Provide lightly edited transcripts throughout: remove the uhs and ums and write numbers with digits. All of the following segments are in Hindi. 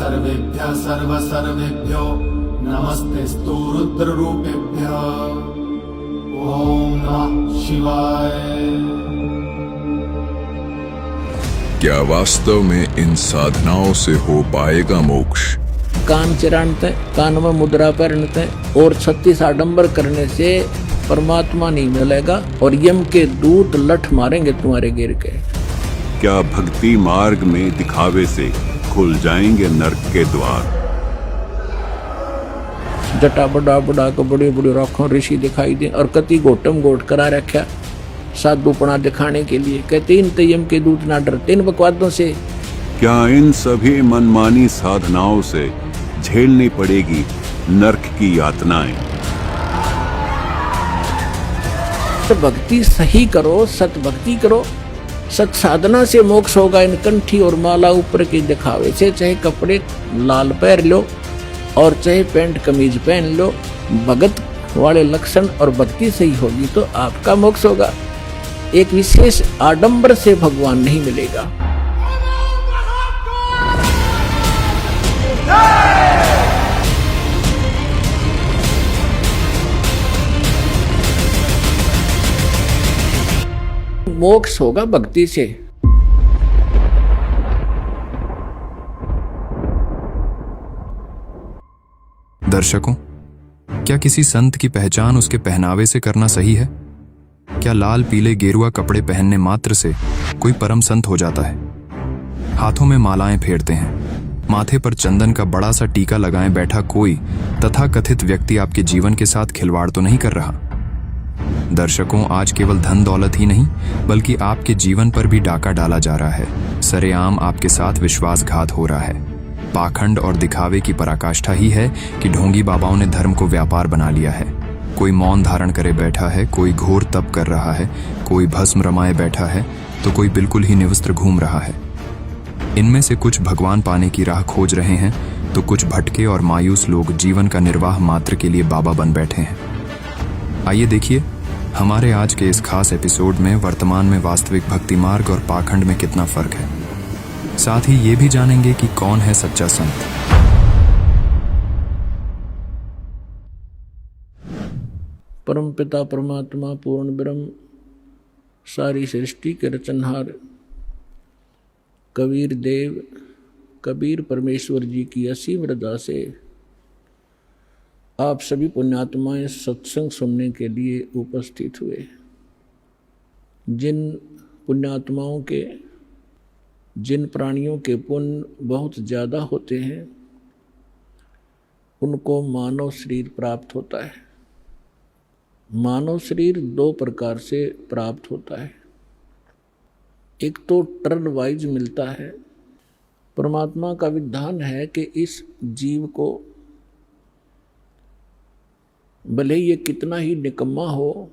सर्वेभ्यः सर्वेभ्यो नमस्तेस्तु रुद्ररूपेभ्यः। ओम नमः शिवाय। क्या वास्तव में इन साधनाओं से हो पाएगा मोक्ष? कान चिरानते, कान में मुद्रा पहनते और 36 आडंबर करने से परमात्मा नहीं मिलेगा और यम के दूत लठ मारेंगे तुम्हारे गिर के। क्या भक्ति मार्ग में दिखावे से खुल जाएंगे नरक के द्वार? जटा बड़ा बड़ा को बड़ी बड़ी राखों ऋषि दिखाई दे और कति गोटम गोट करा रखा साधुपना दिखाने के लिए। कहते इन यम के दूत ना डरते इन बकवादों से। क्या इन सभी मनमानी साधनाओं से झेलनी पड़ेगी नरक की यातनाएं? तो भक्ति सही करो, सत भक्ति करो, सत साधना से मोक्ष होगा। इन कंठी और माला ऊपर की दिखावे से, चाहे कपड़े लाल पहन लो और चाहे पैंट कमीज पहन लो, भगत वाले लक्षण और भक्ति सही होगी तो आपका मोक्ष होगा। एक विशेष आडंबर से भगवान नहीं मिलेगा। मोक्ष होगा भक्ति से। दर्शकों, क्या किसी संत की पहचान उसके पहनावे से करना सही है? क्या लाल पीले गेरुआ कपड़े पहनने मात्र से कोई परम संत हो जाता है? हाथों में मालाएं फेरते हैं, माथे पर चंदन का बड़ा सा टीका लगाए बैठा कोई तथाकथित व्यक्ति आपके जीवन के साथ खिलवाड़ तो नहीं कर रहा? दर्शकों, आज केवल धन दौलत ही नहीं बल्कि आपके जीवन पर भी डाका डाला जा रहा है। सरेआम आपके साथ विश्वासघात हो रहा है। पाखंड और दिखावे की पराकाष्ठा ही है कि ढोंगी बाबाओं ने धर्म को व्यापार बना लिया है। कोई मौन धारण करे बैठा है, कोई घोर तप कर रहा है, कोई भस्म रमाए बैठा है तो कोई बिल्कुल ही निवस्त्र घूम रहा है। इनमें से कुछ भगवान पाने की राह खोज रहे हैं तो कुछ भटके और मायूस लोग जीवन का निर्वाह मात्र के लिए बाबा बन बैठे हैं। आइए देखिए हमारे आज के इस खास एपिसोड में वर्तमान में वास्तविक भक्ति मार्ग और पाखंड में कितना फर्क है। साथ ही ये भी जानेंगे कि कौन है सच्चा संत। परम पिता परमात्मा पूर्ण ब्रह्म सारी सृष्टि के रचनहार कबीर देव कबीर परमेश्वर जी की असीम रजा से आप सभी पुण्यात्माएं सत्संग सुनने के लिए उपस्थित हुए। जिन पुण्यात्माओं के, जिन प्राणियों के पुण्य बहुत ज़्यादा होते हैं उनको मानव शरीर प्राप्त होता है। मानव शरीर दो प्रकार से प्राप्त होता है। एक तो टर्न वाइज मिलता है। परमात्मा का विधान है कि इस जीव को भले ये कितना ही निकम्मा हो,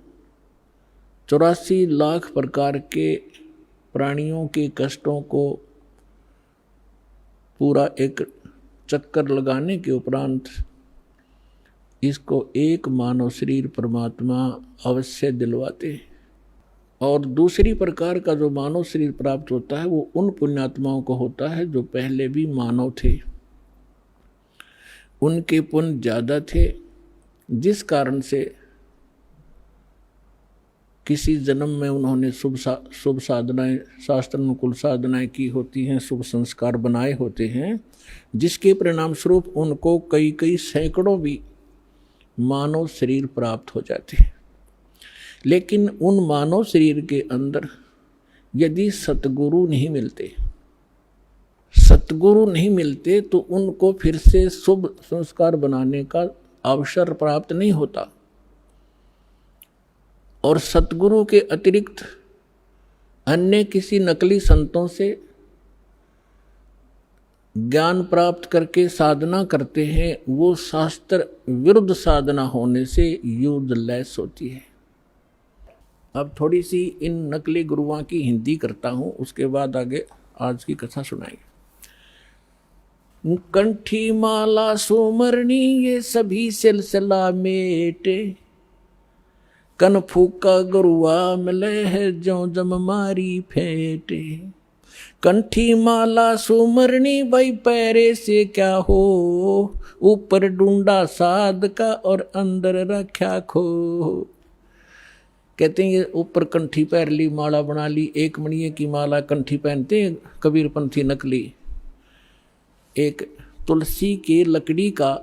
84 लाख प्रकार के प्राणियों के कष्टों को पूरा एक चक्कर लगाने के उपरांत इसको एक मानव शरीर परमात्मा अवश्य दिलवाते हैं। और दूसरी प्रकार का जो मानव शरीर प्राप्त होता है वो उन पुण्यात्माओं को होता है जो पहले भी मानव थे, उनके पुण्य ज़्यादा थे, जिस कारण से किसी जन्म में उन्होंने शुभ साधनाएं, शास्त्र अनुकूल साधनाएं की होती हैं, शुभ संस्कार बनाए होते हैं, जिसके परिणाम स्वरूप उनको कई कई सैकड़ों भी मानव शरीर प्राप्त हो जाते हैं। लेकिन उन मानव शरीर के अंदर यदि सतगुरु नहीं मिलते तो उनको फिर से शुभ संस्कार बनाने का अवसर प्राप्त नहीं होता। और सतगुरु के अतिरिक्त अन्य किसी नकली संतों से ज्ञान प्राप्त करके साधना करते हैं, वो शास्त्र विरुद्ध साधना होने से यूजलेस होती है। अब थोड़ी सी इन नकली गुरुओं की हिंदी करता हूँ, उसके बाद आगे आज की कथा सुनाएंगे। कंठी माला सुमरनी ये सभी सिलसिला मेटे, कन फूका गुरुआ मिले है जो जम मारी फेटे। कंठी माला सुमरनी भाई पैरे से क्या हो, ऊपर डूंडा साध का और अंदर रख्या खो। कहते हैं ये ऊपर कंठी पैर ली, माला बना ली, एक मणिये की माला कंठी पहनते हैं कबीरपंथी नकली। एक तुलसी की लकड़ी का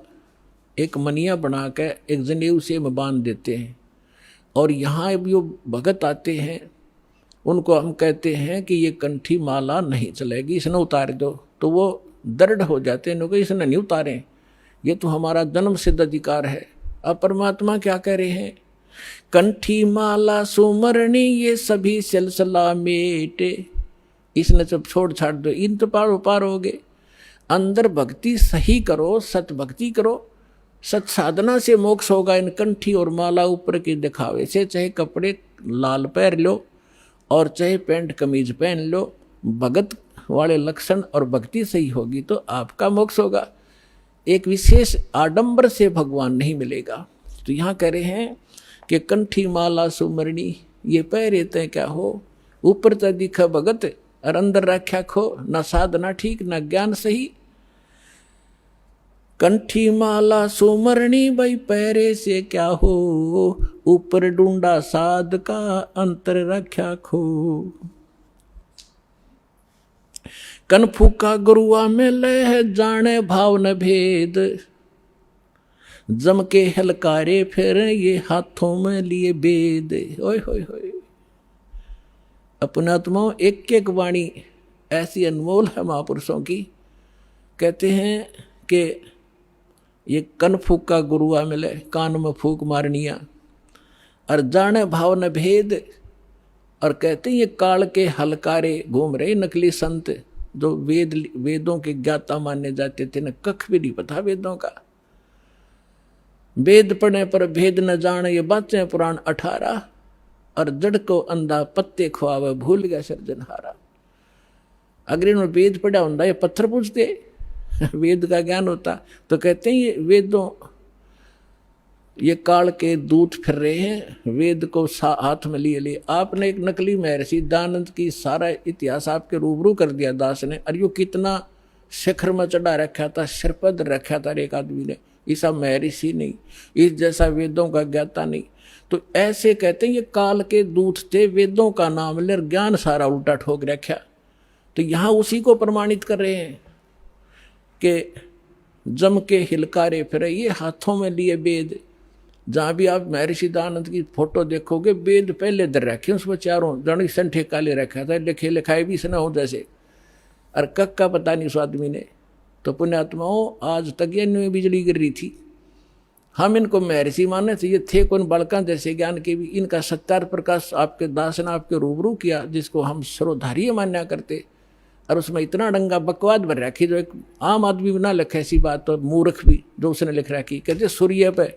एक मनिया बना कर एक जनेऊ से में बांध देते हैं, और यहाँ जो भगत आते हैं उनको हम कहते हैं कि ये कंठी माला नहीं चलेगी, इसने उतार दो। तो वो दृढ़ हो जाते हैं कि इसने नहीं उतारें, ये तो हमारा जन्म सिद्ध अधिकार है। अब परमात्मा क्या कह रहे हैं, कंठी माला सुमरणी ये सभी सिलसिला मेटे, इसने जब छोड़ छाड़ दो इन तो पार हो गए। अंदर भक्ति सही करो, सत भक्ति करो, सत साधना से मोक्ष होगा। इन कंठी और माला ऊपर के दिखावे से, चाहे कपड़े लाल पहन लो और चाहे पैंट कमीज पहन लो, भगत वाले लक्षण और भक्ति सही होगी तो आपका मोक्ष होगा। एक विशेष आडंबर से भगवान नहीं मिलेगा। तो यहाँ कह रहे हैं कि कंठी माला सुमरणी ये पहरे तय क्या हो, ऊपर तय दिखा भगत और अंदर रख्या खो। न साधना ठीक न ज्ञान सही। कंठी माला सुमरणी भाई पैरे से क्या हो, ऊपर डूंडा साध का अंतर रख्या खो। कन फूका गुरुआ में लय जाने भाव न भेद, जम के हलकारे फिर ये हाथों में लिए बेद। ओए होए होए, अपनात्माओं एक एक वाणी ऐसी अनमोल है महापुरुषों की। कहते हैं कि ये कन फूका गुरुआ मिले, कान में फूक मारनिया, और जाने भाव न भेद। और कहते हैं ये काल के हलकारे घूम रहे नकली संत, जो वेदों के ज्ञाता माने जाते थे, न कख भी नहीं पता वेदों का। वेद पढ़ने पर भेद न जाने ये बातें पुराण 18, और जड़ को अंधा पत्ते खुआवे भूल गया सृजनहारा। अगर इन्होंने वेद पढ़ा होता ये पत्थर पूछते, वेद का ज्ञान होता। तो कहते हैं ये वेदों, ये काल के दूत फिर रहे हैं, वेद को हाथ में लिए। आपने एक नकली महर्षि दयानंद की सारा इतिहास आपके रूबरू कर दिया दास ने, और यो कितना शिखर में चढ़ा रखा था, सिरपद रखा था एक आदमी ने। ऐसा महर्षि नहीं, इस जैसा वेदों का ज्ञाता नहीं। तो ऐसे कहते हैं ये काल के दूत थे, वेदों का नाम ले ज्ञान सारा उल्टा ठोक रखा। तो यहाँ उसी को प्रमाणित कर रहे हैं कि जम के हिलकारे फिरे ये हाथों में लिए वेद। जहाँ भी आप महर्षि दयानंद की फोटो देखोगे, वेद पहले दर रखे उसमें चारों जन संठे काले रखा था, लिखे लिखाए भी इसने हो जैसे, और कक का पता नहीं उस आदमी ने। तो पुण्यात्माओं आज तक ये न्यू बिजली गिर रही थी। हम इनको महर्षि माने थे, ये थे कौन बालका जैसे ज्ञान के भी। इनका सत्यार प्रकाश आपके दास ने आपके रूबरू किया, जिसको हम सर्वधारीय मान्या करते, और उसमें इतना डंगा बकवाद भर रखी जो एक आम आदमी भी ना लिखे ऐसी बात, तो मूर्ख भी जो उसने लिख रखी। कहते सूर्य पे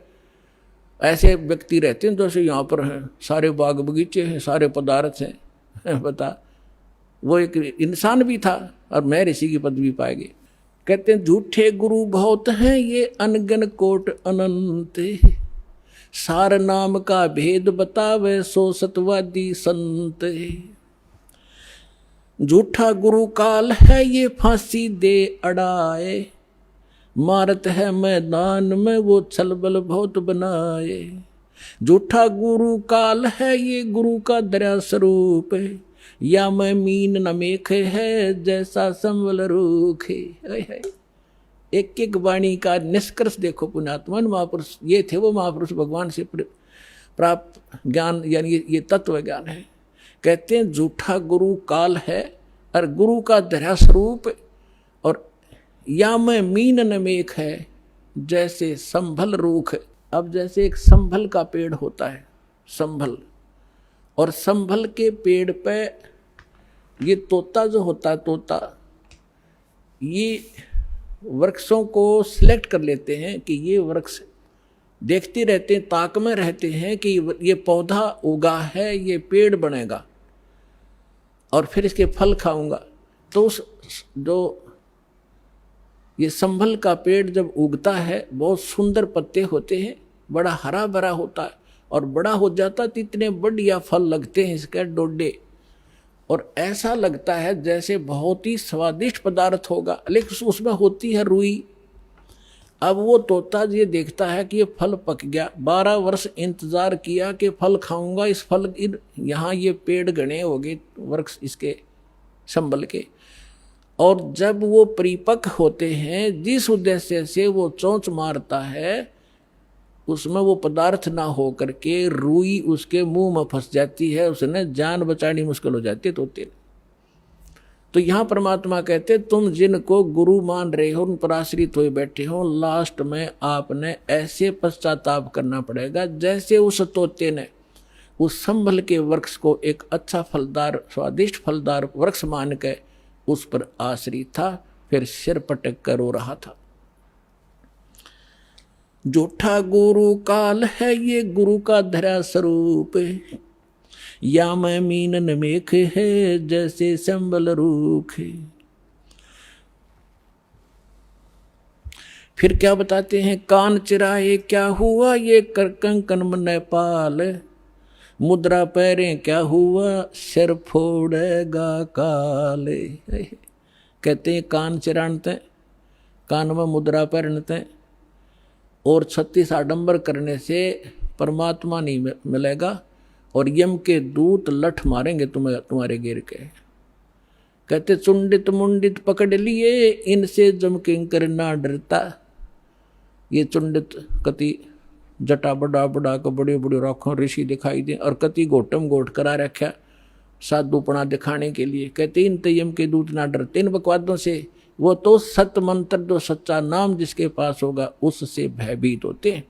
ऐसे व्यक्ति रहते हैं जैसे यहाँ पर हैं, सारे बाग बगीचे हैं, सारे पदार्थ हैं, बता। वो एक इंसान भी था और मैं ऋषि की पदवी पाएगी। कहते हैं झूठे गुरु बहुत हैं ये अनगन कोट अनंत, सार नाम का भेद बतावे सो सतवादी संत। झूठा गुरु काल है ये फांसी दे अड़ाए, मारत है मैदान में वो छलबल बहुत बनाए। झूठा गुरु काल है ये गुरु का दया स्वरूप, या मैं मीन न मेख है जैसा संवल रूख है। एक एक वाणी का निष्कर्ष देखो पुण्यात्मन। महापुरुष ये थे, वो महापुरुष भगवान से प्राप्त ज्ञान, यानी ये तत्व ज्ञान है। कहते हैं झूठा गुरु काल है और गुरु का दया स्वरूप, और या मैं मीन न मेख है जैसे संभल रूख। अब जैसे एक संभल का पेड़ होता है, संभल, और संभल के पेड़ पे ये तोता जो होता है, तोता ये वृक्षों को सिलेक्ट कर लेते हैं कि ये वृक्ष देखते रहते हैं, ताक में रहते हैं कि ये पौधा उगा है, ये पेड़ बनेगा और फिर इसके फल खाऊंगा। तो उस जो ये संभल का पेड़ जब उगता है, बहुत सुंदर पत्ते होते हैं, बड़ा हरा भरा होता है, और बड़ा हो जाता तो इतने बढ़िया फल लगते हैं इसके डोडे। और ऐसा लगता है जैसे बहुत ही स्वादिष्ट पदार्थ होगा, लेकिन उसमें होती है रुई। अब वो तोता ये देखता है कि ये फल पक गया, 12 वर्ष इंतजार किया कि फल खाऊंगा, इस फल यहाँ ये पेड़ घने हो गए वृक्ष इसके संभल के, और जब वो परिपक्व होते हैं जिस उद्देश्य से वो चोंच मारता है उसमें वो पदार्थ ना हो करके रुई उसके मुंह में फंस जाती है, उसने जान बचानी मुश्किल हो जाती है तोते। तो यहाँ परमात्मा कहते तुम जिनको गुरु मान रहे हो, उन पर आश्रित हुए बैठे हो, लास्ट में आपने ऐसे पश्चाताप करना पड़ेगा जैसे उस तोते ने उस संभल के वृक्ष को एक अच्छा फलदार स्वादिष्ट फलदार वृक्ष मान के उस पर आश्रित था, फिर सिर पटक कर रो रहा था। झूठा गुरु काल है ये गुरु का धरा स्वरूप, या मैं मीनन मेख है जैसे संबल रूख। फिर क्या बताते हैं, कान चिराए क्या हुआ ये कर कंकन मन पाल, मुद्रा पैरें क्या हुआ सिर फोड़ेगा काले। कहते हैं कान चिरानते, कान में मुद्रा पहनते और 36 आडंबर करने से परमात्मा नहीं मिलेगा, और यम के दूत लठ मारेंगे तुम्हें तुम्हारे गिर के। कहते चुंडित मुंडित पकड़ लिए इनसे जम किंकर ना डरता। ये चुंडित कति जटा बड़ा बड़ा को बड़े बड़े राखों ऋषि दिखाई दे, और कति गोटम गोट करा रखा साधुपना दिखाने के लिए। कहते इन यम के दूत ना डरते इन बकवादों से, वो तो सत मंत्र जो सच्चा नाम जिसके पास होगा उससे भयभीत होते हैं।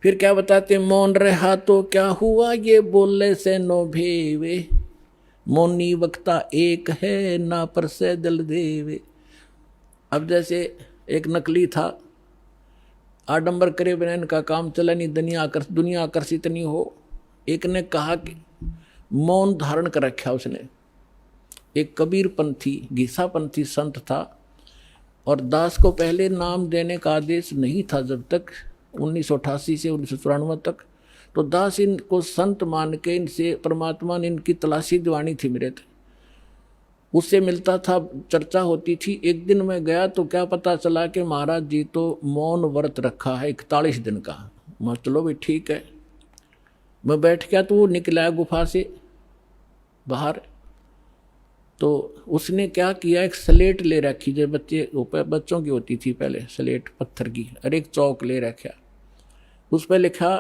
फिर क्या बताते, मौन रहा तो क्या हुआ ये बोले से नो भेवे, मौनी वक्ता एक है ना पर से दिल देवे। अब जैसे एक नकली था, आडंबर करे बिना इनका काम चला नहीं, दुनिया आकर्षित नहीं हो। एक ने कहा कि मौन धारण कर रखा उसने। एक कबीर पंथी घीसा पंथी संत था, और दास को पहले नाम देने का आदेश नहीं था जब तक 1988 से 1994 तक। तो दास इनको संत मान के इनसे परमात्मा ने इनकी तलाशी दिवानी थी मेरे थे, उससे मिलता था, चर्चा होती थी। एक दिन मैं गया तो क्या पता चला कि महाराज जी तो मौन व्रत रखा है 41 दिन का। मैं चलो भाई ठीक है, मैं बैठ गया तो वो निकला गुफा से बाहर। तो उसने क्या किया, एक स्लेट ले रखी जो बच्चों की होती थी पहले, स्लेट पत्थर की, और एक चौक ले रखा, उस पर लिखा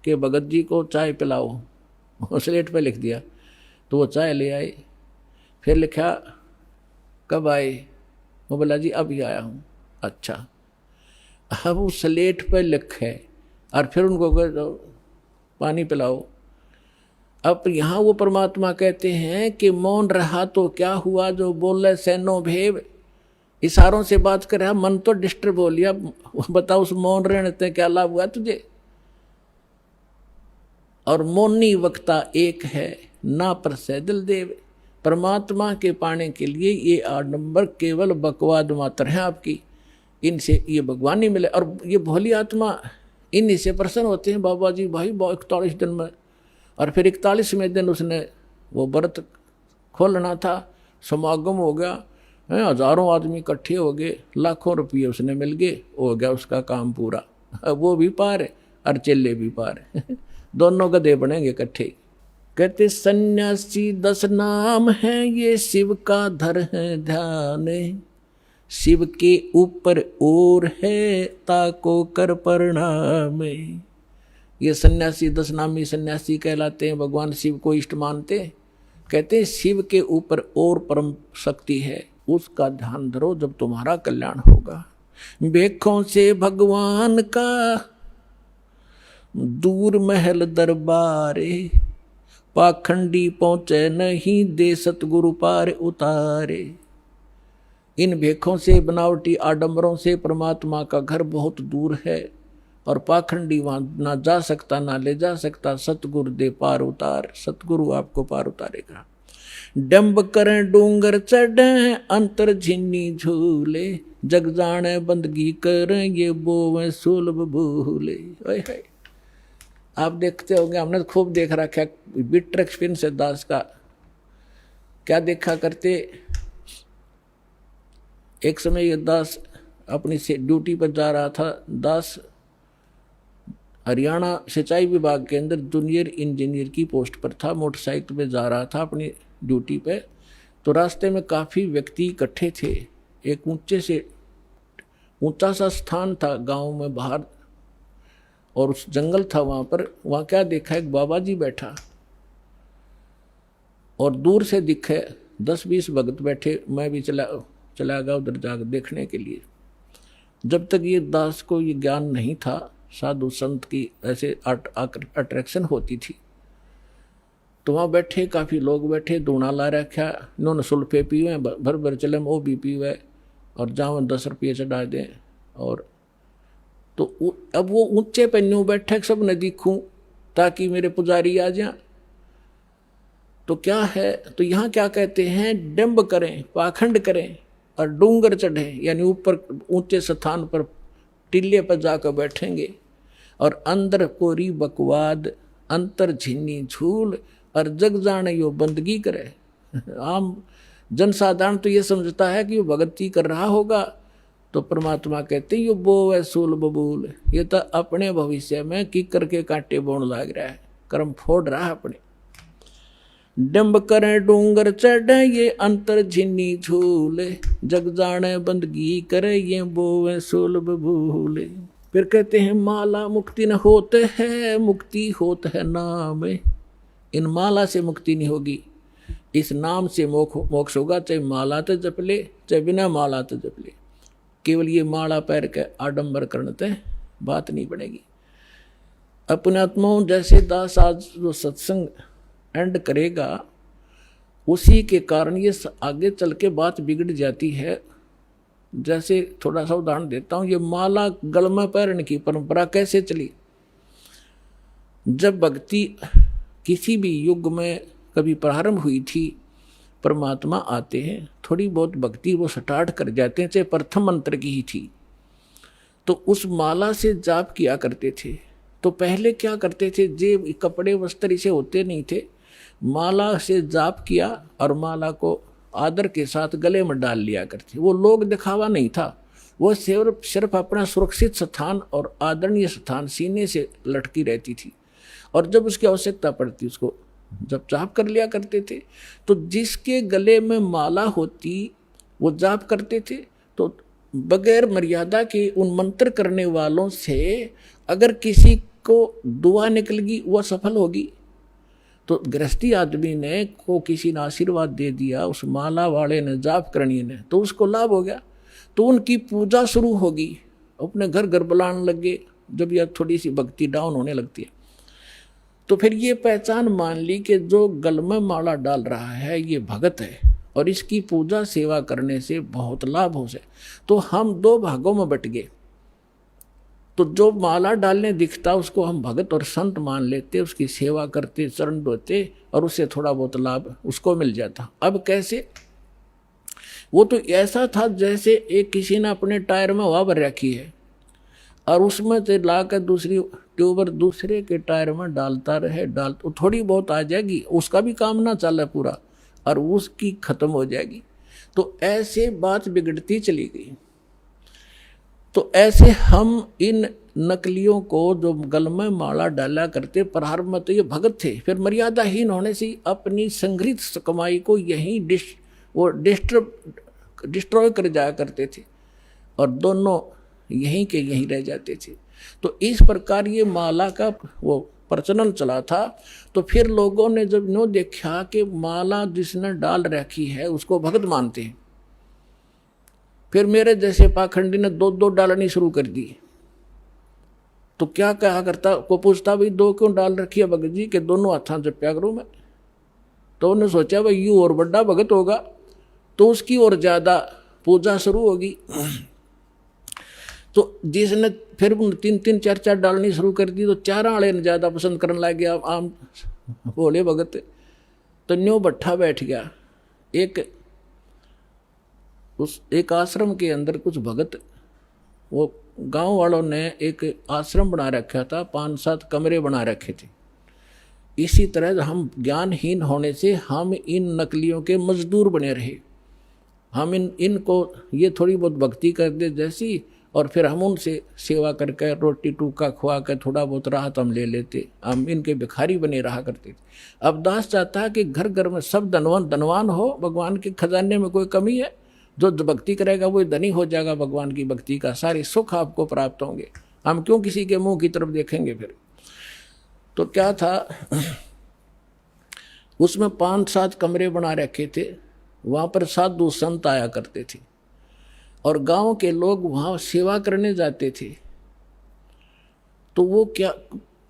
कि भगत जी को चाय पिलाओ। स्लेट पे लिख दिया, तो वो चाय ले आए। फिर लिखा कब आए, वो बोला जी अभी आया हूँ। अच्छा, अब वो स्लेट पे लिखे और फिर उनको पानी पिलाओ। अब यहाँ वो परमात्मा कहते हैं कि मौन रहा तो क्या हुआ जो बोले सैनो भेव, इशारों से बात कर रहा, मन तो डिस्टर्ब हो लिया। बताओ उस मौन रहने से क्या लाभ हुआ तुझे। और मौनी वक्ता एक है ना पर से दिल देव। परमात्मा के पाने के लिए ये आडंबर केवल बकवाद मात्र है आपकी, इनसे ये भगवान नहीं मिले। और ये भोली आत्मा इन्हीं से प्रसन्न होते हैं। बाबा जी भाई 41 दिन में, और फिर 41वें दिन उसने वो व्रत खोलना था, समागम हो गया, हजारों आदमी इकट्ठे हो गए, लाखों रुपये उसने मिल गए, हो गया उसका काम पूरा। अब वो भी पार और चेले भी पार, दोनों गधे बनेंगे इकट्ठे। कहते सन्यासी 10 नाम है ये शिव का धर है ध्यान, शिव के ऊपर और है ताको कर प्रणाम। ये सन्यासी 10 नामी सन्यासी कहलाते हैं, भगवान शिव को इष्ट मानते। कहते हैं शिव के ऊपर और परम शक्ति है, उसका ध्यान धरो जब तुम्हारा कल्याण होगा। बेखों से भगवान का दूर महल दरबारे, पाखंडी पहुंचे नहीं दे सतगुरु पार उतारे। इन भेखों से बनावटी आडंबरों से परमात्मा का घर बहुत दूर है, और पाखंडी वहां ना जा सकता ना ले जा सकता। सतगुरु दे पार उतार, सतगुरु आपको पार उतारेगा। डंब करें डूंगर चढ़े अंतर झिन्नी झूले, जग जाने बंदगी करें ये बोवें सुलभ भूले। आप देखते होंगे, हमने तो खूब देख रखा है बिटर एक्सपीरियंस है दास का। क्या देखा करते, एक समय ये दास अपनी ड्यूटी पर जा रहा था। दास हरियाणा सिंचाई विभाग के अंदर जूनियर इंजीनियर की पोस्ट पर था, मोटरसाइकिल पे जा रहा था अपनी ड्यूटी पे। तो रास्ते में काफ़ी व्यक्ति इकट्ठे थे। एक ऊंचा सा स्थान था गांव में बाहर, और उस जंगल था वहाँ पर। वहाँ क्या देखा, एक बाबा जी बैठा, और दूर से दिखे 10-20 भगत बैठे। मैं भी चला गया उधर जाकर देखने के लिए। जब तक ये दास को ये ज्ञान नहीं था साधु संत की ऐसे अट्रैक्शन होती थी। तो वहाँ बैठे काफ़ी लोग बैठे, दूना ला रखा, इन्होंने सुल्फे पी हुए, भर भर चले वो भी पी हुए, और जाओ 10 रुपये चढ़ा दें। और तो अब वो ऊंचे पे न्यू बैठे, सब न दिखूं ताकि मेरे पुजारी आ जाए। तो क्या है, तो यहाँ क्या कहते हैं, डंब करें, पाखंड करें और डूंगर चढ़े, यानी ऊपर ऊंचे स्थान पर टिल्ले पर जाकर बैठेंगे, और अंदर कोरी बकवाद, अंतर झिन्नी झूल, और जग जाने यो बंदगी करे। आम जनसाधारण तो ये समझता है कि वो भगती कर रहा होगा, तो परमात्मा कहते यो बो है सूल बबूल, ये तो अपने भविष्य में की करके कांटे बोन लाग रहा है, कर्म फोड़ रहा है अपने। डंब करें डूंगर चढ़े ये अंतर झिन्नी झूले, जग जाने बंदगी करे ये बोवे सूल बबूले। फिर कहते हैं माला मुक्ति न होते है, मुक्ति होता है नाम। इन माला से मुक्ति नहीं होगी, इस नाम से मोक्ष होगा। चाहे माला तो जप ले, चाहे बिना माला तो जप ले। केवल ये माला पैर के आडंबर करते बात नहीं बनेगी। अपने आत्माओं जैसे दास आज जो सत्संग एंड करेगा, उसी के कारण ये आगे चल के बात बिगड़ जाती है। जैसे थोड़ा सा उदाहरण देता हूँ, ये माला गल में पहनने की परंपरा कैसे चली। जब भक्ति किसी भी युग में कभी प्रारंभ हुई थी, परमात्मा आते हैं, थोड़ी बहुत भक्ति वो स्टार्ट कर जाते हैं, चाहे प्रथम मंत्र की ही थी, तो उस माला से जाप किया करते थे। तो पहले क्या करते थे, जे कपड़े वस्त्र इसे होते नहीं थे, माला से जाप किया और माला को आदर के साथ गले में डाल लिया करते। वो लोग दिखावा नहीं था, वो सिर्फ अपना सुरक्षित स्थान और आदरणीय स्थान सीने से लटकी रहती थी, और जब उसकी आवश्यकता पड़ती उसको जब जाप कर लिया करते थे। तो जिसके गले में माला होती वो जाप करते थे, तो बगैर मर्यादा के उन मंत्र करने वालों से अगर किसी को दुआ निकल गई वह सफल होगी। तो गृहस्थी आदमी ने को किसी ने आशीर्वाद दे दिया, उस माला वाले ने जाप करनी ने, तो उसको लाभ हो गया। तो उनकी पूजा शुरू होगी, अपने घर घर बुलाने लगे। जब यह थोड़ी सी भक्ति डाउन होने लगती है, तो फिर ये पहचान मान ली कि जो गल में माला डाल रहा है ये भगत है, और इसकी पूजा सेवा करने से बहुत लाभ हो जाए। तो हम 2 भागों में बट गए। तो जो माला डालने दिखता उसको हम भगत और संत मान लेते, उसकी सेवा करते, चरण धोते, और उससे थोड़ा बहुत लाभ उसको मिल जाता। अब कैसे, वो तो ऐसा था जैसे एक किसी ने अपने टायर में हवा भर रखी है, और उसमें से ला कर दूसरी ट्यूबर दूसरे के टायर में डालता रहे, तो थोड़ी बहुत आ जाएगी, उसका भी काम ना चले पूरा, और उसकी खत्म हो जाएगी। तो ऐसे बात बिगड़ती चली गई। तो ऐसे हम इन नकलियों को जो गल में माला डाला करते, प्रारंभ में तो ये भगत थे, फिर मर्यादाहीन होने से अपनी संग्रहित कमाई को यहीं डिस्ट्रॉय कर जाया करते थे, और दोनों यहीं के यहीं रह जाते थे। तो इस प्रकार ये माला का वो प्रचलन चला था। तो फिर लोगों ने जब नो देखा कि माला जिसने डाल रखी है उसको भगत मानते हैं, फिर मेरे जैसे पाखंडी ने 2 डालनी शुरू कर दी। तो क्या कहा करता, को पूछता भाई 2 क्यों डाल रखी है भगत जी, के दोनों हाथों जप्या करूँ मैं। तो उन्होंने सोचा भाई यू और बड़ा भगत होगा तो उसकी और ज़्यादा पूजा शुरू होगी। तो जिसने फिर 3-3, 4-4 डालनी शुरू कर दी, तो 4 वाले ने ज़्यादा पसंद करने लग गया आम भोले भगत। तो न्यू भट्ठा बैठ गया। एक आश्रम के अंदर कुछ भगत वो गांव वालों ने एक आश्रम बना रखा था, 5-7 कमरे बना रखे थे। इसी तरह हम ज्ञानहीन होने से हम इन नकलियों के मजदूर बने रहे। हम इनको ये थोड़ी बहुत भक्ति कर दे जैसी, और फिर हम उनसे सेवा करके रोटी टूका खुआ कर थोड़ा बहुत राहत हम ले लेते। हम इनके भिखारी बने रहा करते थे। अब दास चाहता है कि घर घर में सब धनवान हो, भगवान के खजाने में कोई कमी है? जो भक्ति करेगा वो धनी हो जाएगा, भगवान की भक्ति का सारे सुख आपको प्राप्त होंगे। हम क्यों किसी के मुंह की तरफ देखेंगे फिर? तो क्या था, उसमें 5-7 कमरे बना रखे थे। वहाँ पर साधु संत आया करते थे और गांव के लोग वहाँ सेवा करने जाते थे। तो वो क्या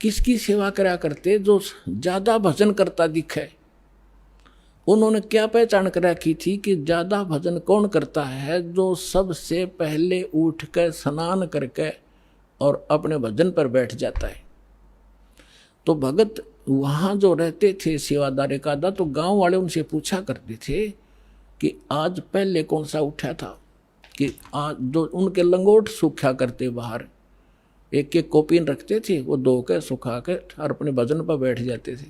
किसकी सेवा करा करते? जो ज़्यादा भजन करता दिखे। उन्होंने क्या पहचान कर रखी थी कि ज़्यादा भजन कौन करता है? जो सबसे पहले उठ कर स्नान करके और अपने भजन पर बैठ जाता है। तो भगत वहाँ जो रहते थे सेवादार का, तो गांव वाले उनसे पूछा करते थे कि आज पहले कौन सा उठा था, कि आज जो उनके लंगोट सूखा करते बाहर, एक एक कॉपिन रखते थे, वो धो के सुखा के और अपने भजन पर बैठ जाते थे।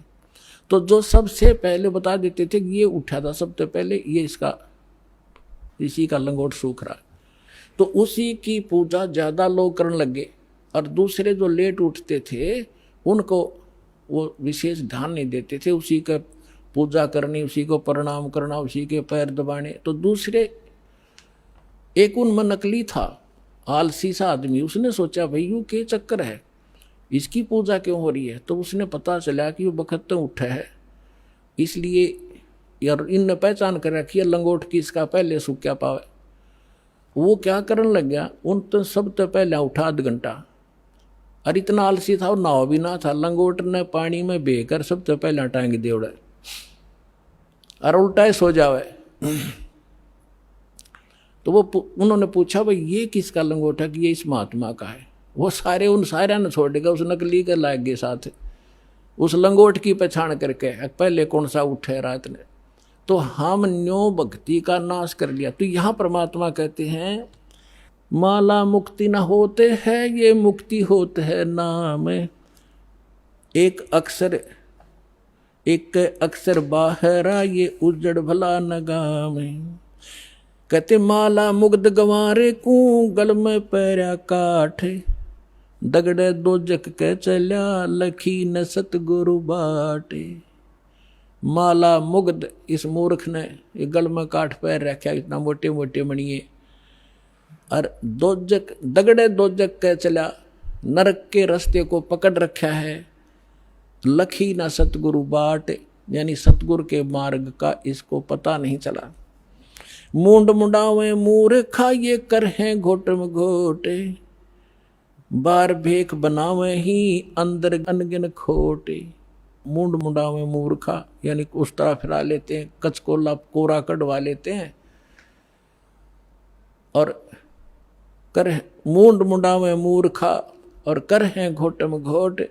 तो जो सबसे पहले बता देते थे कि ये उठा था सबसे पहले, ये इसी का लंगोट सूख रहा, तो उसी की पूजा ज़्यादा लोग करने लगे। और दूसरे जो लेट उठते थे उनको वो विशेष ध्यान नहीं देते थे, उसी का पूजा करनी, उसी को प्रणाम करना, उसी के पैर दबाने। तो दूसरे एक उनमें नकली था, आलसी सा आदमी, उसने सोचा भाई यूँ क्या चक्कर है, इसकी पूजा क्यों हो रही है? तो उसने पता चला कि वो बखत तो उठा है, इसलिए यार इनने पहचान कर रखी है लंगोट की, इसका पहले सूख क्या पावे। वो क्या करने लग गया, उन तो सब तो पहले उठा 1 घंटा, और इतना आलसी था और नाव भी ना था, लंगोट ने पानी में बेकर सब तो पहले टांग दे उड़ा और उल्टा ही सो जावे। तो वो उन्होंने पूछा भाई ये किसका लंगोट है? कि ये इस महात्मा का है। वो सारे उन सारे ने छोड़ देगा, उस नकली के लाग गए साथ, उस लंगोट की पहचान करके पहले कौन सा उठे रात ने। तो हम न्यो भक्ति का नाश कर लिया। तो यहाँ परमात्मा कहते हैं माला मुक्ति न होते है, ये मुक्ति होते है नाम। एक अक्षर बाहरा, ये उजड़ भला नगाम। कहते माला मुग्ध गंवारे को, गल में पैरा काठ। दगड़े दोजक के चल्या, लखी न सतगुरु बाटे। माला मुग्ध, इस मूर्ख ने ये गल में काठ पैर रखा, इतना मोटे मोटे मणिए। और दोजक, दगड़े दोजक के चला, नरक के रास्ते को पकड़ रखा है। लखी ना सतगुरु बाट, यानी सतगुरु के मार्ग का इसको पता नहीं चला। मूंड मुंडावे मूर्खा, ये कर हैं घोट में घोटे। बार भेख बनावे ही, अंदर अनगिन खोटे। मूंड मुंडावे मूर्खा, यानी उस तरह फिरा लेते हैं, कचकोला कोरा कटवा लेते हैं। और कर मूंड मुंडावे मूर्खा, और कर हैं घोट में घोट।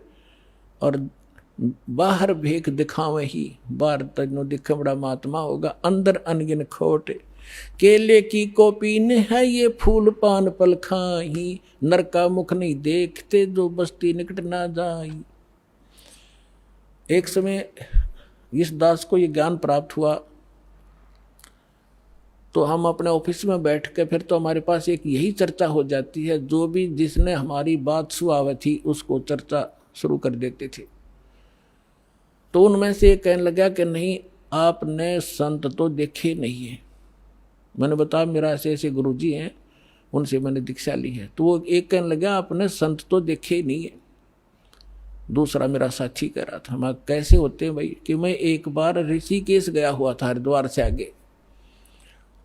और बाहर भेख दिखावे ही, बाहर तजनो दिखे बड़ा महात्मा होगा, अंदर अनगिन खोट। केले की कोपीन है, ये फूल पान पल खाही। नर का मुख नहीं देखते, जो बस्ती निकट ना जाई। एक समय इस दास को ये ज्ञान प्राप्त हुआ, तो हम अपने ऑफिस में बैठ के फिर तो हमारे पास एक यही चर्चा हो जाती है, जो भी जिसने हमारी बात सुनाई थी उसको चर्चा शुरू कर देते थे। तो उनमें से एक कहने लगा कि नहीं, आपने संत तो देखे नहीं है। मैंने बताया मेरा ऐसे ऐसे गुरुजी हैं, उनसे मैंने दीक्षा ली है। तो वो एक कहने लगा आपने संत तो देखे नहीं है। दूसरा मेरा साथी कह रहा था, मैं कैसे होते हैं भाई? कि मैं एक बार ऋषिकेश गया हुआ था, हरिद्वार से आगे,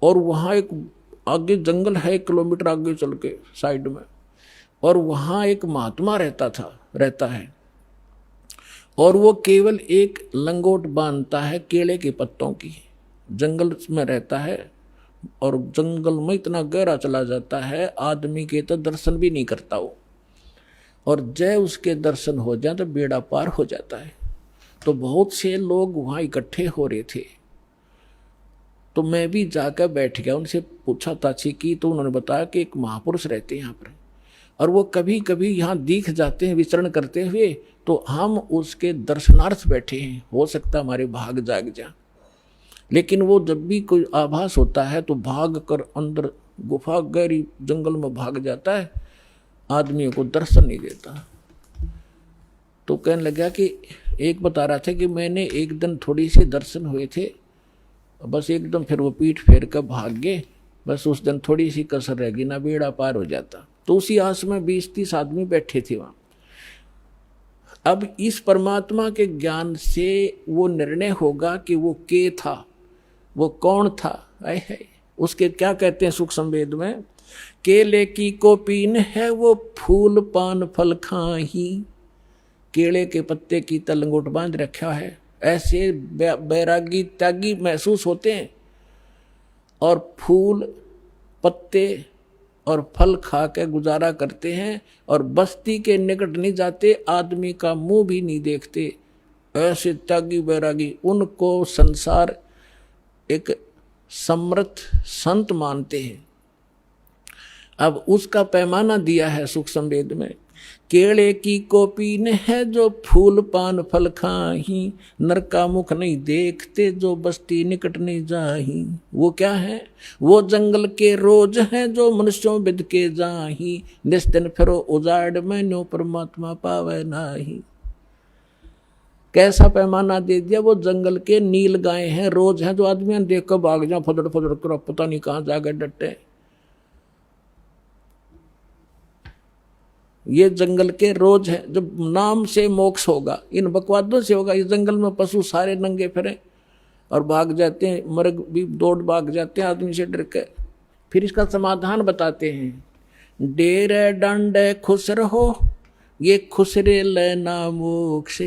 और वहाँ एक आगे जंगल है, 1 किलोमीटर आगे चल के साइड में, और वहाँ एक महात्मा रहता है, और वो केवल एक लंगोट बांधता है केले के पत्तों की। जंगल में रहता है, और जंगल में इतना गहरा चला जाता है, आदमी के तो दर्शन भी नहीं करता वो, और जय उसके दर्शन हो जाए तो बेड़ा पार हो जाता है। तो बहुत से लोग वहाँ इकट्ठे हो रहे थे, तो मैं भी जाकर बैठ गया, उनसे पूछा ताछी की, तो उन्होंने बताया कि एक महापुरुष रहते हैं यहाँ पर, और वो कभी कभी यहाँ दिख जाते हैं विचरण करते हुए, तो हम उसके दर्शनार्थ बैठे हैं, हो सकता हमारे भाग जाग जा। लेकिन वो जब भी कोई आभास होता है तो भाग कर अंदर गुफा गहरी जंगल में भाग जाता है, आदमियों को दर्शन नहीं देता। तो कहने लगा कि एक बता रहा था कि मैंने एक दिन थोड़ी सी दर्शन हुए थे, बस एकदम फिर वो पीठ फेर कर भाग गए, बस उस दिन थोड़ी सी कसर रह गई ना, बेड़ा पार हो जाता। तो उसी आस में 20-30 आदमी बैठे थे वहाँ। अब इस परमात्मा के ज्ञान से वो निर्णय होगा कि वो के था, वो कौन था। आए है उसके क्या कहते हैं सुख संवेद में, केले की कोपीन है वो फूल पान फल खाही, केले के पत्ते की तलंगोट बांध रखा है। ऐसे बैरागी त्यागी महसूस होते हैं और फूल पत्ते और फल खा के गुजारा करते हैं और बस्ती के निकट नहीं जाते, आदमी का मुंह भी नहीं देखते। ऐसे त्यागी बैरागी, उनको संसार एक समर्थ संत मानते हैं। अब उसका पैमाना दिया है सुख संवेद में, केले की कोपीन है जो फूल पान फल खाही, नर का मुख नहीं देखते जो बस्ती निकट नहीं जाही। वो क्या है, वो जंगल के रोज हैं जो मनुष्यों बिद के जाही, निस्दिन फिरो उजाड़ में न्यो परमात्मा पावे नाही। कैसा पैमाना दे दिया, वो जंगल के नील गाय हैं, रोज हैं जो आदमी देख कर भाग जा, फदड़ फदड़ कर पता नहीं कहाँ जाकर डटे। ये जंगल के रोज है, जब नाम से मोक्ष होगा, इन बकवादों से होगा। इस जंगल में पशु सारे नंगे फिरे और भाग जाते हैं, मर्ग भी दौड़ भाग जाते हैं आदमी से डर के। फिर इसका समाधान बताते हैं, डेरे डंडे खुश रहो ये खुसरे लेना मोक्ष,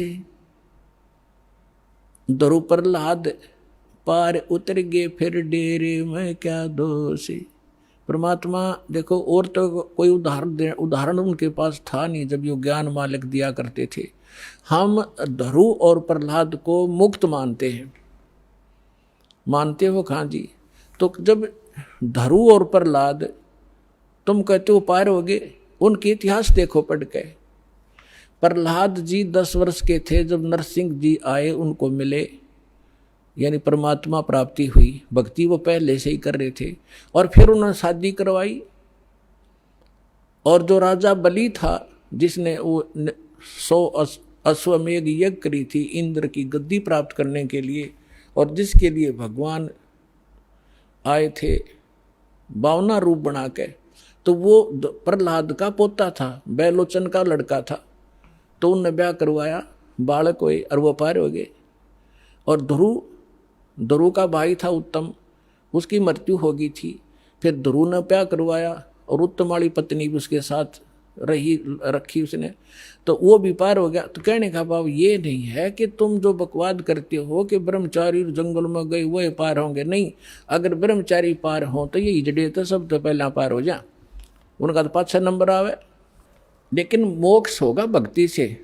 दरु प्रहलाद पार उतर गए फिर डेरे में क्या दोष। परमात्मा देखो, और तो कोई उदाहरण उनके पास था नहीं जब ये ज्ञान मालिक दिया करते थे। हम धरु और प्रहलाद को मुक्त मानते हैं, मानते हो खां जी। तो जब धरु और प्रहलाद तुम कहते हो पार हो गए, उनके इतिहास देखो पढ़ के। प्रहलाद जी 10 वर्ष के थे जब नरसिंह जी आए, उनको मिले, यानी परमात्मा प्राप्ति हुई। भक्ति वो पहले से ही कर रहे थे और फिर उन्होंने शादी करवाई। और जो राजा बलि था जिसने वो 100 अश्वमेघ यज्ञ करी थी इंद्र की गद्दी प्राप्त करने के लिए, और जिसके लिए भगवान आए थे 52 रूप बना के, तो वो प्रहलाद का पोता था, बैलोचन का लड़का था। तो उनने ब्याह करवाया, बालक हुए और वो पार हो गए। और ध्रुव का भाई था उत्तम, उसकी मृत्यु हो गई थी। फिर ध्रुव ने ब्याह करवाया और उत्तम वाली पत्नी भी उसके साथ रखी उसने, तो वो भी पार हो गया। तो कहने का भाव ये नहीं है कि तुम जो बकवाद करते हो कि ब्रह्मचारी जंगल में गए वो पार होंगे, नहीं। अगर ब्रह्मचारी पार हो तो ये हिजड़े तो सब तो पहला पार हो जा, उनका तो 5-6 नंबर आवे। लेकिन मोक्ष होगा भक्ति से,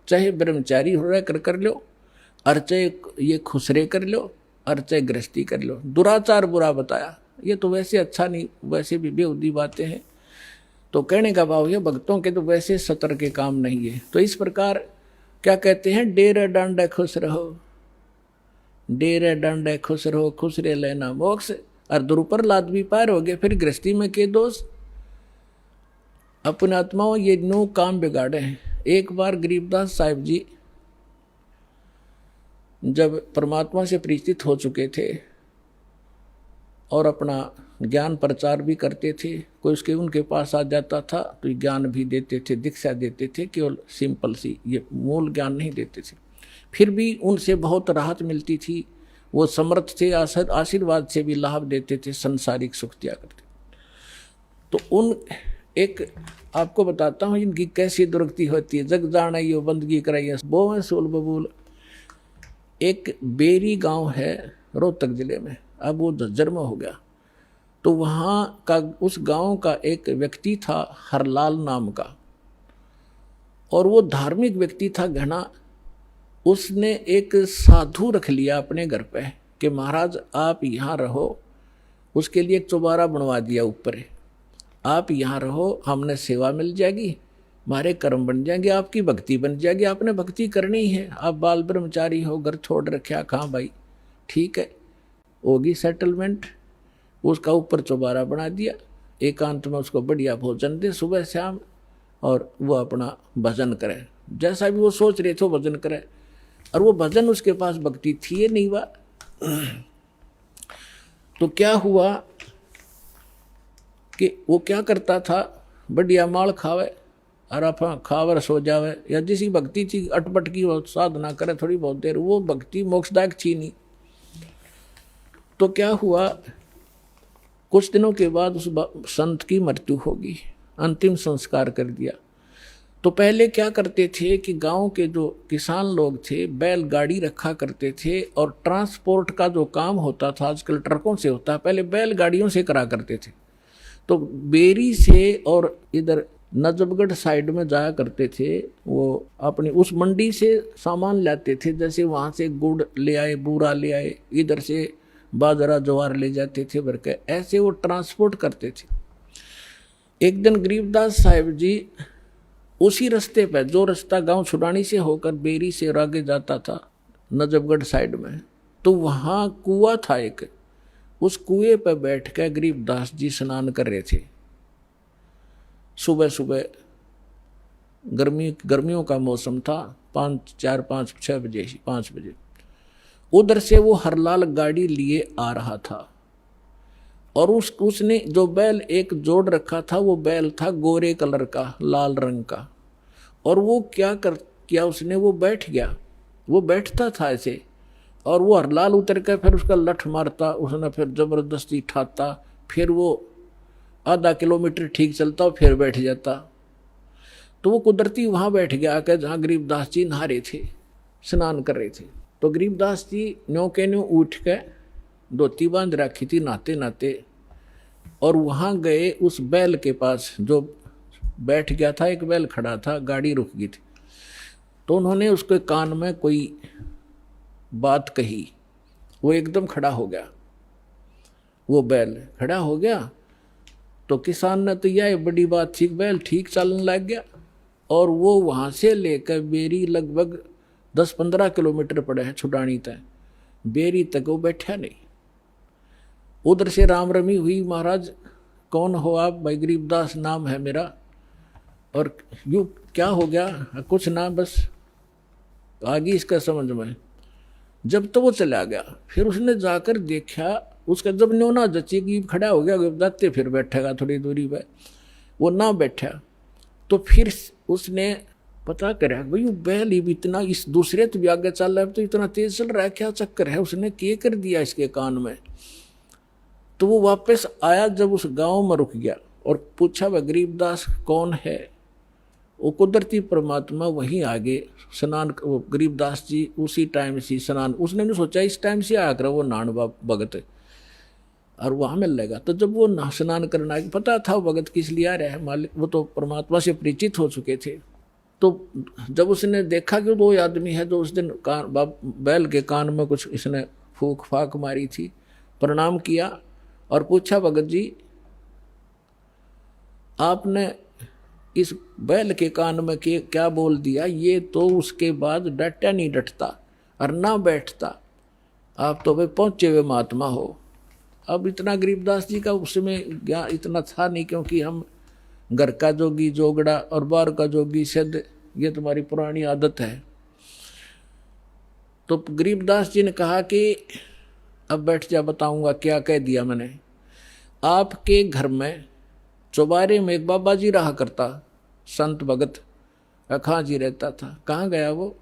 चाहे ब्रह्मचारी हो कर लो, और चाहे ये खुसरे कर लो, और चाहे गृहस्थी कर लो। दुराचार बुरा बताया, ये तो वैसे अच्छा नहीं, वैसे भी बेहुदी बातें हैं। तो कहने का भाव ये, भक्तों के तो वैसे सतर के काम नहीं है। तो इस प्रकार क्या कहते हैं, डेरे डांडे खुश रहो, डेरे डांडे खुश रहो खुसरे लेना मोक्ष। और द्रुपरलाद भी पार हो गए, फिर गृहस्थी में के दोष। अपने आत्माओं ये नो काम बिगाड़े हैं। एक बार गरीबदास साहिब जी जब परमात्मा से परिचित हो चुके थे और अपना ज्ञान प्रचार भी करते थे, कोई उसके उनके पास आ जाता था तो ज्ञान भी देते थे, दीक्षा देते थे, केवल सिंपल सी, ये मूल ज्ञान नहीं देते थे। फिर भी उनसे बहुत राहत मिलती थी, वो समर्थ थे, आशीर्वाद से भी लाभ देते थे, संसारिक सुख दिया करते। तो उन एक आपको बताता हूँ इनकी कैसी दुर्गति होती है। जग जाना यो बंदगी कराइए बोवें सोल बबूल। एक बेरी गांव है रोहतक जिले में, अब वो झज्जर में हो गया। तो वहाँ का उस गांव का एक व्यक्ति था हरलाल नाम का, और वो धार्मिक व्यक्ति था घना। उसने एक साधु रख लिया अपने घर पे कि महाराज आप यहाँ रहो। उसके लिए एक चौबारा बनवा दिया ऊपर, आप यहाँ रहो, हमने सेवा मिल जाएगी, हमारे कर्म बन जाएंगे, आपकी भक्ति बन जाएगी। आपने भक्ति करनी है, आप बाल ब्रह्मचारी हो, घर छोड़ रखा, कहाँ भाई, ठीक है, होगी सेटलमेंट। उसका ऊपर चौबारा बना दिया, एकांत में उसको बढ़िया भोजन दे सुबह शाम, और वो अपना भजन करे, जैसा भी वो सोच रहे थे वो भजन करे। और वो भजन उसके पास भक्ति थी या नहीं, वह तो क्या हुआ कि वो क्या करता था, बढ़िया माल खावे और आप खावर सो जावे, या जिसी भक्ति थी अटपट की वो साधना करे थोड़ी बहुत देर, वो भक्ति मोक्षदायक थी नहीं। तो क्या हुआ, कुछ दिनों के बाद उस संत की मृत्यु होगी, अंतिम संस्कार कर दिया। तो पहले क्या करते थे कि गांव के जो किसान लोग थे बैलगाड़ी रखा करते थे, और ट्रांसपोर्ट का जो काम होता था आजकल ट्रकों से होता है, पहले बैलगाड़ियों से करा करते थे। तो बेरी से और इधर नजफगढ़ साइड में जाया करते थे, वो अपनी उस मंडी से सामान लाते थे, जैसे वहाँ से गुड़ ले आए, बूरा ले आए, इधर से बाजरा ज्वार ले जाते थे भर के, ऐसे वो ट्रांसपोर्ट करते थे। एक दिन गरीबदास साहिब जी उसी रास्ते पर, जो रास्ता गांव छुड़ानी से होकर बेरी से और आगे जाता था नजफगढ़ साइड में, तो वहाँ कुआं था एक, उस कुएं पर बैठ कर गरीबदास जी स्नान कर रहे थे। सुबह सुबह गर्मियों का मौसम था, 5 बजे उधर से वो हरलाल गाड़ी लिए आ रहा था, और उसने जो बैल एक जोड़ रखा था, वो बैल था गोरे कलर का, लाल रंग का। और वो क्या उसने, वो बैठ गया, वो बैठता था ऐसे, और वो हरलाल उतर कर फिर उसका लठ मारता, उसने फिर जबरदस्ती ठाता, फिर वो आधा किलोमीटर ठीक चलता और फिर बैठ जाता। तो वो कुदरती वहाँ बैठ गया आकर जहाँ गरीबदास जी नहा रहे थे, स्नान कर रहे थे। तो गरीबदास जी न्यों के न्यों उठ के धोती बांध रखी थी नहाते नहाते, और वहाँ गए उस बैल के पास जो बैठ गया था, एक बैल खड़ा था, गाड़ी रुक गई थी। तो उन्होंने उसके कान में कोई बात कही, वो एकदम खड़ा हो गया, वो बैल खड़ा हो गया। तो किसान ने तो यह बड़ी बात थी, बैल ठीक चलने लग गया, और वो वहाँ से लेकर बेरी लगभग 10-15 किलोमीटर पड़े हैं छुटानी तक, बेरी तक वो बैठा नहीं। उधर से राम रमी हुई, महाराज कौन हो आप? भाई गरीबदास नाम है मेरा। और यूँ क्या हो गया? कुछ ना, बस आगे इसका समझ में। जब तो वो चला गया, फिर उसने जाकर देखा, उसका जब न्यों ना जची कि खड़ा हो गया, जाते फिर बैठेगा थोड़ी दूरी पे, वो ना बैठा। तो फिर उसने पता करा भाई बैल ही भी इतना, इस दूसरे तो भी आगे चल रहा है, तो इतना तेज चल रहा है, क्या चक्कर है? उसने क्या कर दिया इसके कान में? तो वो वापस आया, जब उस गांव में रुक गया और पूछा वह गरीबदास कौन है? वो कुदरती परमात्मा वहीं आगे स्नान, वो गरीबदास जी उसी टाइम से स्नान, उसने नहीं सोचा इस टाइम से आया कर वो नान भगत और वहाँ मिल लेगा। तो जब वो स्नान करना, पता था वो भगत किस लिए आ रहा है, मालिक वो तो परमात्मा से परिचित हो चुके थे। तो जब उसने देखा कि वो आदमी है जो उस दिन बैल के कान में कुछ इसने फूक फाक मारी थी, प्रणाम किया और पूछा भगत जी आपने इस बैल के कान में क्या बोल दिया? ये तो उसके बाद डटा नहीं डटता और ना बैठता, आप तो भाई पहुँचे हुए महात्मा हो। अब इतना गरीबदास जी का उसमें ज्ञान इतना था नहीं, क्योंकि हम घर का जोगी जोगड़ा और बाहर का जोगी सिद्ध, ये तुम्हारी पुरानी आदत है। तो गरीबदास जी ने कहा कि अब बैठ जा, बताऊंगा क्या कह दिया मैंने। आपके घर में चौबारे में एक बाबा जी रहा करता, संत भगत अखा जी रहता था। कहाँ गया वो?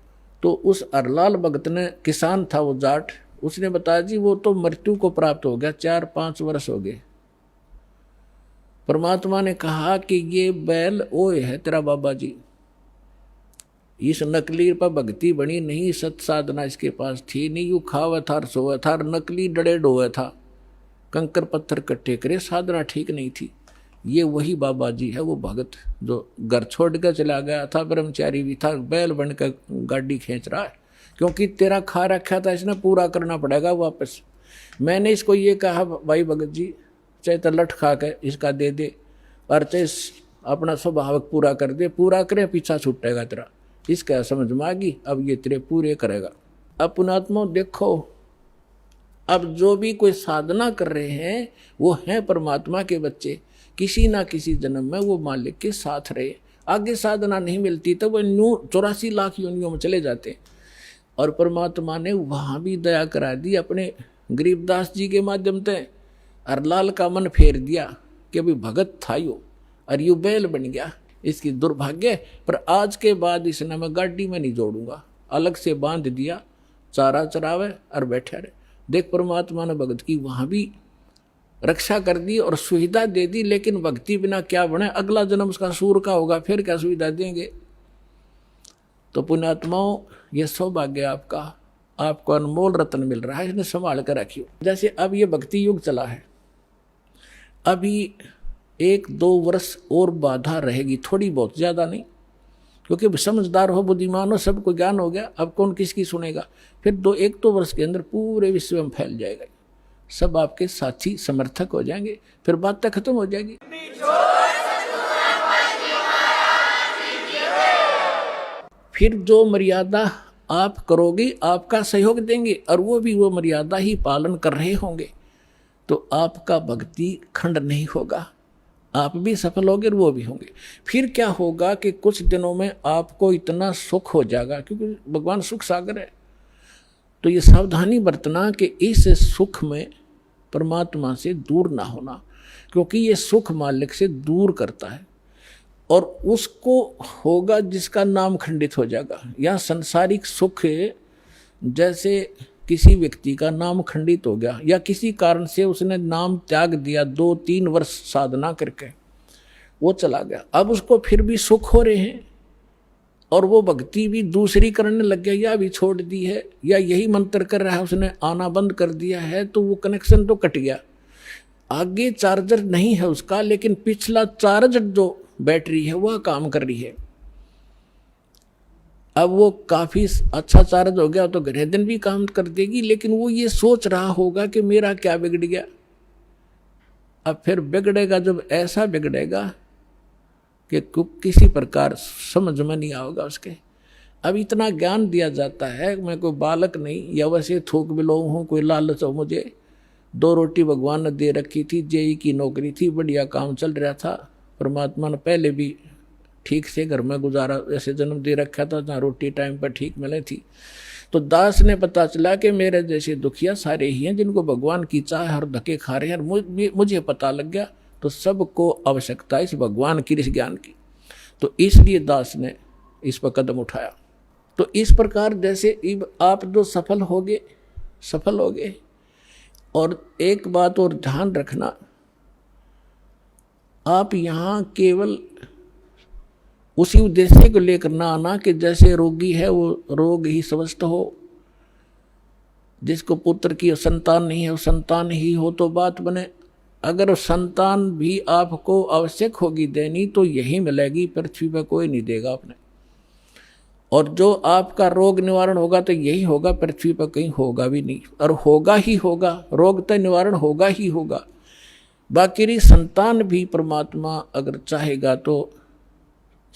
तो उस अरलाल भगत ने, किसान था वो जाट, उसने बताया जी वो तो मृत्यु को प्राप्त हो गया, 4-5 वर्ष हो गए। परमात्मा ने कहा कि ये बैल ओए है तेरा बाबा जी, इस नकली पर भक्ति बनी नहीं, सत साधना इसके पास थी नहीं, यू खावा था सोया था, नकली डड़े डोया था, कंकर पत्थर इकट्ठे करे, साधना ठीक नहीं थी। ये वही बाबा जी है, वो भगत जो घर छोड़ कर चला गया था, ब्रह्मचारी भी था, बैल बनकर गाड़ी खींच रहा है, क्योंकि तेरा खा रखा था इसने, पूरा करना पड़ेगा वापस। मैंने इसको ये कहा भाई भगत जी चाहे तो लठ खा के इसका दे दे, और चाहे अपना स्वभाव पूरा कर दे, पूरा करे पीछा छूटेगा तेरा, इसका समझ में आ गई, अब ये तेरे पूरे करेगा। अब पुणात्मा देखो, अब जो भी कोई साधना कर रहे हैं वो हैं परमात्मा के बच्चे, किसी ना किसी जन्म में वो मालिक के साथ रहे, आगे साधना नहीं मिलती तो वो 84 लाख योनियों में चले जाते। और परमात्मा ने वहाँ भी दया करा दी अपने गरीबदास जी के माध्यम से, और लाल का मन फेर दिया कि अभी भगत था यो, और यू बैल बन गया, इसकी दुर्भाग्य। पर आज के बाद इसने मैं गाड़ी में नहीं जोड़ूंगा, अलग से बांध दिया, चारा चरावे और बैठे रहे। देख परमात्मा ने भगत की वहाँ भी रक्षा कर दी और सुविधा दे दी, लेकिन भक्ति बिना क्या बने, अगला जन्म उसका सूर का होगा, फिर क्या सुविधा देंगे। तो पुण्यात्माओं, ये सौभाग्य आपका, आपको अनमोल रत्न मिल रहा है, इसने संभाल कर रखियो। जैसे अब ये भक्ति युग चला है, अभी 1-2 वर्ष और बाधा रहेगी, थोड़ी बहुत, ज़्यादा नहीं, क्योंकि समझदार हो, बुद्धिमान हो, सबको ज्ञान हो गया, अब कौन किसकी सुनेगा। फिर 1-2 वर्ष के अंदर पूरे विश्व में फैल जाएगा, सब आपके साथी समर्थक हो जाएंगे, फिर बात तक खत्म हो जाएगी। फिर जो मर्यादा आप करोगे आपका सहयोग देंगे, और वो भी वो मर्यादा ही पालन कर रहे होंगे, तो आपका भक्ति खंड नहीं होगा, आप भी सफल होंगे और वो भी होंगे। फिर क्या होगा कि कुछ दिनों में आपको इतना सुख हो जाएगा, क्योंकि भगवान सुख सागर है। तो ये सावधानी बरतना कि इस सुख में परमात्मा से दूर ना होना, क्योंकि ये सुख मालिक से दूर करता है, और उसको होगा जिसका नाम खंडित हो जाएगा। या सांसारिक सुख, जैसे किसी व्यक्ति का नाम खंडित हो गया, या किसी कारण से उसने नाम त्याग दिया 2-3 वर्ष साधना करके, वो चला गया, अब उसको फिर भी सुख हो रहे हैं, और वो भक्ति भी दूसरी करने लग गया, या भी छोड़ दी है, या यही मंत्र कर रहा है, उसने आना बंद कर दिया है, तो वो कनेक्शन तो कट गया। आगे चार्जर नहीं है उसका, लेकिन पिछला चार्ज जो बैटरी है वह काम कर रही है। अब वो काफी अच्छा चार्ज हो गया तो घरे दिन भी काम कर देगी, लेकिन वो ये सोच रहा होगा कि मेरा क्या बिगड़ गया। अब फिर बिगड़ेगा, जब ऐसा बिगड़ेगा कि किसी प्रकार समझ में नहीं आएगा उसके। अब इतना ज्ञान दिया जाता है, मैं कोई बालक नहीं, या वैसे थोक बिलो हूँ, कोई लालच हो मुझे, 2 रोटी भगवान ने दे रखी थी, जेई की नौकरी थी, बढ़िया काम चल रहा था, परमात्मा ने पहले भी ठीक से घर में गुजारा ऐसे जन्म दे रखा था जहाँ रोटी टाइम पर ठीक मिले थी। तो दास ने पता चला कि मेरे जैसे दुखिया सारे ही हैं जिनको भगवान की चाह हर धक्के खा रहे हैं, मुझे पता लग गया, तो सबको आवश्यकता इस भगवान की, इस ज्ञान की। तो इसलिए दास ने इस पर कदम उठाया। तो इस प्रकार जैसे आप जो सफल होगे। और एक बात और ध्यान रखना, आप यहाँ केवल उसी उद्देश्य को लेकर ना आना कि जैसे रोगी है वो रोग ही स्वस्थ हो, जिसको पुत्र की संतान नहीं है वो संतान ही हो तो बात बने। अगर संतान भी आपको आवश्यक होगी देनी तो यही मिलेगी, पृथ्वी पर कोई नहीं देगा आपने। और जो आपका रोग निवारण होगा तो यही होगा, पृथ्वी पर कहीं होगा भी नहीं, और होगा ही होगा, रोग तो निवारण होगा ही होगा। बाकी संतान भी परमात्मा अगर चाहेगा तो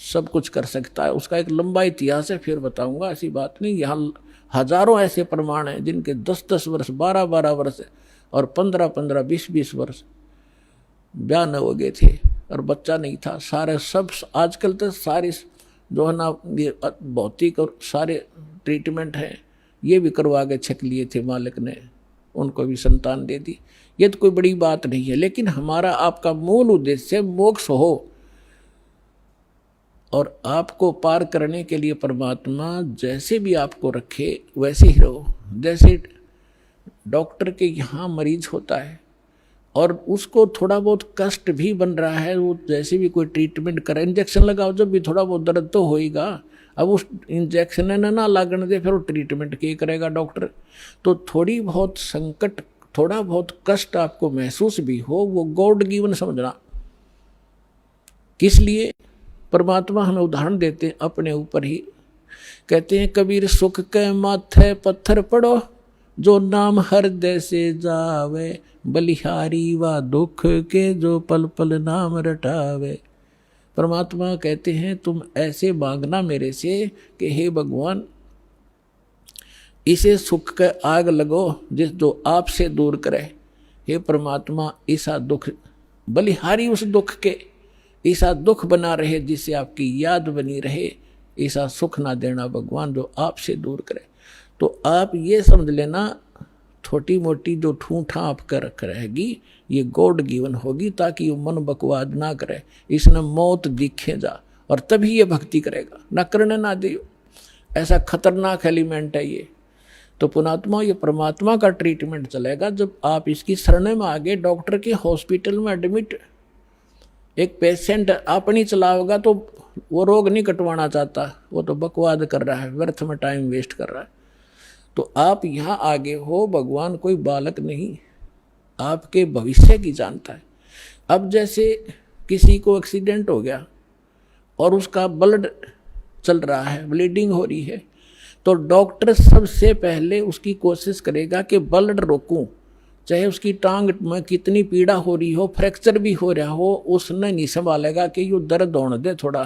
सब कुछ कर सकता है। उसका एक लंबा इतिहास है, फिर बताऊंगा, ऐसी बात नहीं। यहाँ हजारों ऐसे प्रमाण हैं जिनके 10-10 वर्ष, 12-12 वर्ष और 15-15, 20-20 वर्ष ब्याह न हो गए थे और बच्चा नहीं था। सारे सब आजकल तो सारे जो है ना ये भौतिक और सारे ट्रीटमेंट हैं, ये भी करवा के छक लिए थे मालिक ने, उनको भी संतान दे दी। ये तो कोई बड़ी बात नहीं है, लेकिन हमारा आपका मूल उद्देश्य मोक्ष हो, और आपको पार करने के लिए परमात्मा जैसे भी आपको रखे वैसे ही रहो। जैसे डॉक्टर के यहाँ मरीज होता है और उसको थोड़ा बहुत कष्ट भी बन रहा है, वो जैसे भी कोई ट्रीटमेंट करे, इंजेक्शन लगाओ, जब भी थोड़ा बहुत दर्द तो होएगा। अब उस इंजेक्शन ना लागने दे, फिर वो ट्रीटमेंट क्या करेगा डॉक्टर। तो थोड़ी बहुत संकट, थोड़ा बहुत कष्ट आपको महसूस भी हो, वो गॉड गिवन समझना। किस लिए? परमात्मा हमें उदाहरण देते हैं अपने ऊपर ही। कहते हैं कबीर सुख के माथे पत्थर पड़ो, जो नाम हृदय से जावे, बलिहारी वा दुख के जो पल पल नाम रटावे। परमात्मा कहते हैं तुम ऐसे मांगना मेरे से कि हे भगवान इसे सुख के आग लगो जिस जो आपसे दूर करे। हे परमात्मा ऐसा दुख, बलिहारी उस दुख के, ऐसा दुख बना रहे जिससे आपकी याद बनी रहे, ऐसा सुख ना देना भगवान जो आपसे दूर करे। तो आप ये समझ लेना छोटी मोटी जो ठूठा आप कर रहेगी ये गॉड गिवन होगी, ताकि वो मन बकवाद ना करे, इसने मौत दिखे जा, और तभी ये भक्ति करेगा, ना करने ना दियो। ऐसा खतरनाक एलिमेंट है ये। तो पुणात्मा ये परमात्मा का ट्रीटमेंट चलेगा जब आप इसकी शरण में आगे। डॉक्टर के हॉस्पिटल में एडमिट एक पेशेंट अपनी चलाओगा तो वो रोग नहीं कटवाना चाहता, वो तो बकवाद कर रहा है, व्यर्थ में टाइम वेस्ट कर रहा है। तो आप यहाँ आगे हो, भगवान कोई बालक नहीं, आपके भविष्य की जानता है। अब जैसे किसी को एक्सीडेंट हो गया और उसका ब्लड चल रहा है, ब्लीडिंग हो रही है, तो डॉक्टर सबसे पहले उसकी कोशिश करेगा कि ब्लड रोकूं, चाहे उसकी टांग में कितनी पीड़ा हो रही हो, फ्रैक्चर भी हो रहा हो, उसने नहीं संभालेगा कि ये दर्द होने दे थोड़ा,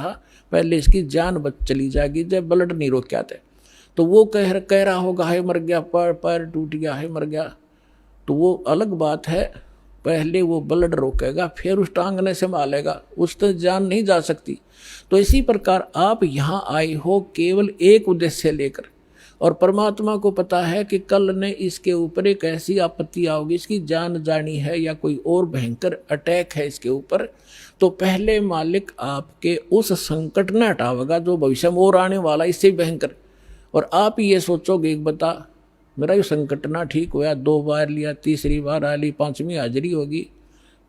पहले इसकी जान बच चली जाएगी जब ब्लड नहीं रोक आते। तो वो कह रहा होगा है मर गया, पैर टूट गया है मर गया, तो वो अलग बात है, पहले वो ब्लड रोकेगा फिर उस टांग ने संभालेगा, उस तक जान नहीं जा सकती। तो इसी प्रकार आप यहाँ आए हो केवल एक उद्देश्य लेकर, और परमात्मा को पता है कि कल ने इसके ऊपर एक ऐसी आपत्ति आओगी, इसकी जान जानी है या कोई और भयंकर अटैक है इसके ऊपर, तो पहले मालिक आपके उस संकट न हटावेगा जो भविष्य में और आने वाला इससे भयंकर। और आप ये सोचोगे बता मेरा ये संकट ना ठीक हुआ, 2 बार लिया, तीसरी बार आ ली, 5वीं हाजिरी होगी।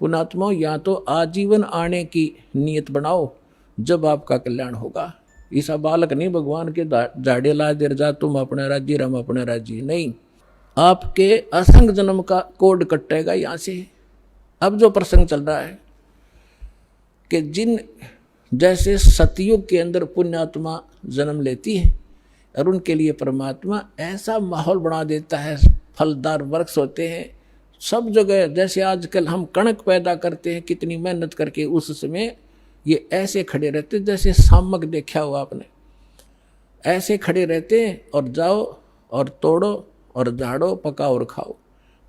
पुणात्मा या तो आजीवन आने की नीयत बनाओ जब आपका कल्याण होगा। ऐसा बालक नहीं भगवान के झाड़े ला देर जा तुम अपने राज्य रम अपने राज्य, नहीं, आपके असंग जन्म का कोड कटेगा यहाँ से। अब जो प्रसंग चल रहा है कि जिन जैसे सतयुग के अंदर पुण्यात्मा जन्म लेती है और उनके लिए परमात्मा ऐसा माहौल बना देता है, फलदार वृक्ष होते हैं सब जगह। जैसे आजकल हम कणक पैदा करते हैं कितनी मेहनत करके, उस समय ये ऐसे खड़े रहते जैसे सामक देखा हुआ आपने, ऐसे खड़े रहते हैं और जाओ और तोड़ो और झाड़ो पकाओ और खाओ,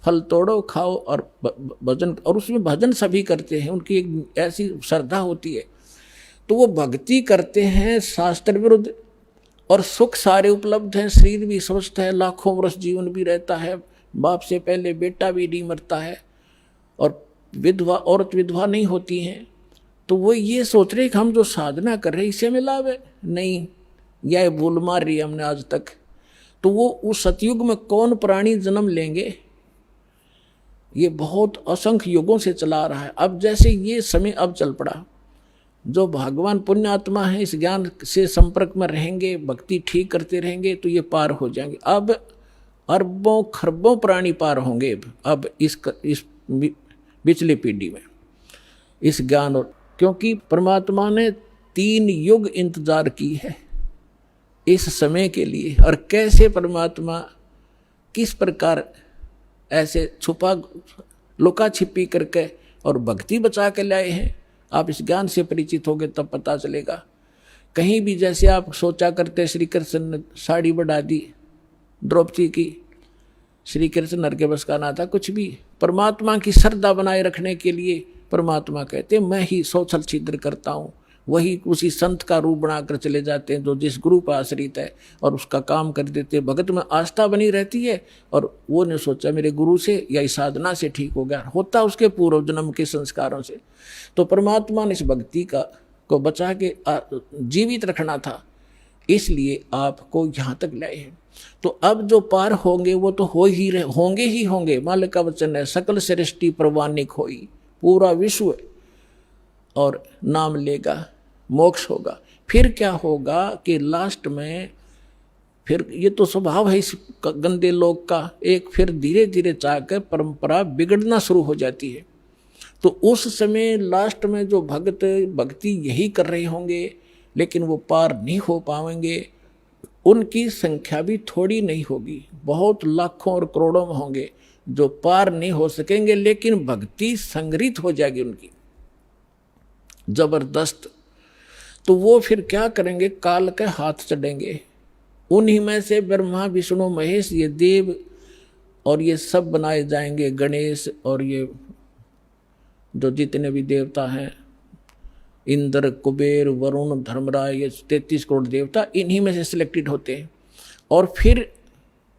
फल तोड़ो खाओ और भजन, और उसमें भजन सभी करते हैं, उनकी एक ऐसी श्रद्धा होती है। तो वो भक्ति करते हैं शास्त्र विरुद्ध, और सुख सारे उपलब्ध हैं, शरीर भी स्वस्थ है, लाखों वर्ष जीवन भी रहता है, बाप से पहले बेटा भी नहीं मरता है, और विधवा औरत विधवा नहीं होती हैं। तो वो ये सोच रहे कि हम जो साधना कर रहे हैं इससे में लाभ है, नहीं, यह भूल मार रही है हमने आज तक। तो वो उस सतयुग में कौन प्राणी जन्म लेंगे, ये बहुत असंख्य युगों से चला रहा है। अब जैसे ये समय अब चल पड़ा, जो भगवान पुण्य आत्मा है इस ज्ञान से संपर्क में रहेंगे, भक्ति ठीक करते रहेंगे तो ये पार हो जाएंगे। अब अरबों खरबों प्राणी पार होंगे अब इस पिछली पीढ़ी में इस ज्ञान, और क्योंकि परमात्मा ने 3 युग इंतजार की है इस समय के लिए। और कैसे परमात्मा किस प्रकार ऐसे छुपा लुका छिपी करके और भक्ति बचा के लाए हैं, आप इस ज्ञान से परिचित होगे तब पता चलेगा। कहीं भी जैसे आप सोचा करते श्री कृष्ण ने साड़ी बढ़ा दी द्रौपदी की, श्री कृष्ण नर के बस का ना था कुछ भी। परमात्मा की श्रद्धा बनाए रखने के लिए परमात्मा कहते मैं ही सौछल छिद्र करता हूँ, वही उसी संत का रूप बनाकर चले जाते हैं जो जिस गुरु पर आश्रित है और उसका काम कर देते। भगत में आस्था बनी रहती है और वो ने सोचा मेरे गुरु से या इस साधना से ठीक हो गया, होता उसके पूर्व जन्म के संस्कारों से। तो परमात्मा ने इस भक्ति को बचा के जीवित रखना था, इसलिए आपको यहाँ तक लाए हैं। तो अब जो पार होंगे वो तो होंगे ही होंगे। मालिक का वचन है सकल सृष्टि प्रवानिक होई, पूरा विश्व और नाम लेगा, मोक्ष होगा। फिर क्या होगा कि लास्ट में फिर ये तो स्वभाव है इस गंदे लोग का, एक फिर धीरे धीरे चाहकर परंपरा बिगड़ना शुरू हो जाती है। तो उस समय लास्ट में जो भक्ति यही कर रहे होंगे लेकिन वो पार नहीं हो पाएंगे, उनकी संख्या भी थोड़ी नहीं होगी, बहुत लाखों और करोड़ों में होंगे जो पार नहीं हो सकेंगे, लेकिन भक्ति संग्रहित हो जाएगी उनकी जबरदस्त। तो वो फिर क्या करेंगे, काल के हाथ चढ़ेंगे। उन्हीं में से ब्रह्मा विष्णु महेश ये देव और ये सब बनाए जाएंगे, गणेश और ये जो जितने भी देवता हैं, इंद्र, कुबेर, वरुण, धर्मराज, ये 33 करोड़ देवता इन्हीं में से सिलेक्टेड होते हैं। और फिर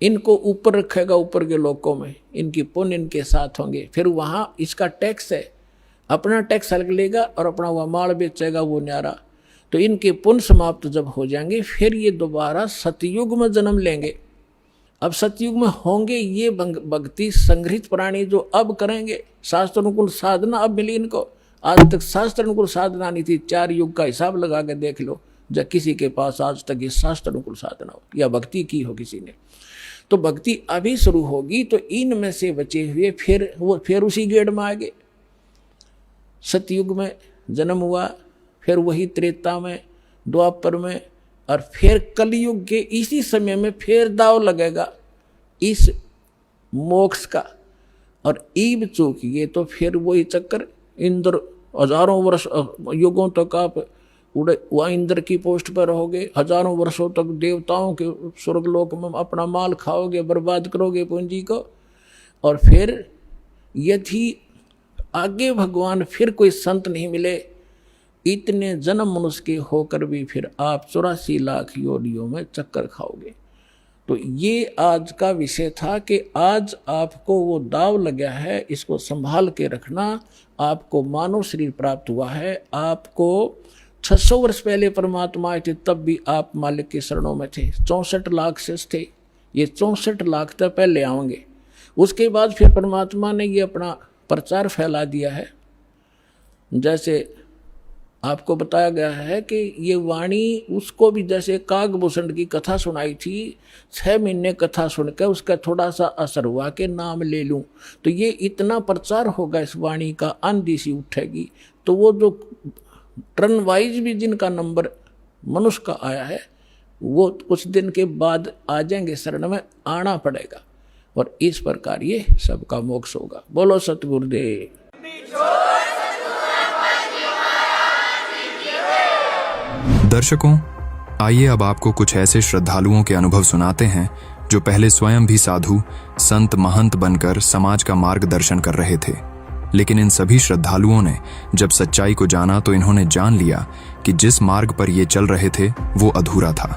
इनको ऊपर रखेगा, ऊपर के लोकों में इनकी पुण्य इनके साथ होंगे। फिर वहाँ इसका टैक्स है, अपना टैक्स अलग लेगा और अपना वह माल बेचेगा वो न्यारा। तो इनके पुण्य समाप्त जब हो जाएंगे फिर ये दोबारा सतयुग में जन्म लेंगे। अब सतयुग में होंगे ये भक्ति संग्रहित प्राणी जो अब करेंगे। शास्त्र अनुकूल साधना अब मिली इनको, आज तक शास्त्र अनुकूल साधना नहीं थी। 4 युग का हिसाब लगा के देख लो, जब किसी के पास आज तक ये शास्त्र अनुकूल साधना हो या भक्ति की हो किसी ने, तो भक्ति अभी शुरू होगी। तो इनमें से बचे हुए फिर उसी गेड़ में आगे। सतयुग में जन्म हुआ, फिर वही त्रेता में, द्वापर में, और फिर कलयुग के इसी समय में फिर दाव लगेगा इस मोक्ष का। और ईब चूकिए तो फिर वही चक्कर, इंद्र हजारों वर्ष युगों तक आप वह इंद्र की पोस्ट पर रहोगे, हजारों वर्षों तक देवताओं के स्वर्गलोक में अपना माल खाओगे, बर्बाद करोगे पूंजी को। और फिर यदि आगे भगवान फिर कोई संत नहीं मिले, इतने जन्म मनुष्य के होकर भी फिर आप 84 लाख योनियों में चक्कर खाओगे। तो ये आज का विषय था कि आज आपको वो दाव लगा है, इसको संभाल के रखना। आपको मानव शरीर प्राप्त हुआ है, आपको 600 वर्ष पहले परमात्मा आए थे, तब भी आप मालिक के शरणों में थे। 64 लाख शेष थे, ये 64 लाख तक पहले आएंगे। उसके बाद फिर परमात्मा ने ये अपना प्रचार फैला दिया है। जैसे आपको बताया गया है कि ये वाणी उसको भी, जैसे कागभूषण की कथा सुनाई थी, 6 महीने कथा सुनकर उसका थोड़ा सा असर हुआ कि नाम ले लूं, तो ये इतना प्रचार होगा इस वाणी का, आंधी सी उठेगी। तो वो जो टर्न वाइज भी जिनका नंबर मनुष्य का आया है, वो कुछ दिन के बाद आ जाएंगे, शरण में आना पड़ेगा, और इस प्रकार ये सबका मोक्ष होगा। बोलो सतगुरुदेव। दर्शकों, आइए अब आपको कुछ ऐसे श्रद्धालुओं के अनुभव सुनाते हैं जो पहले स्वयं भी साधु, संत, महंत बनकर समाज का मार्गदर्शन कर रहे थे। लेकिन इन सभी श्रद्धालुओं ने जब सच्चाई को जाना तो इन्होंने जान लिया कि जिस मार्ग पर ये चल रहे थे वो अधूरा था।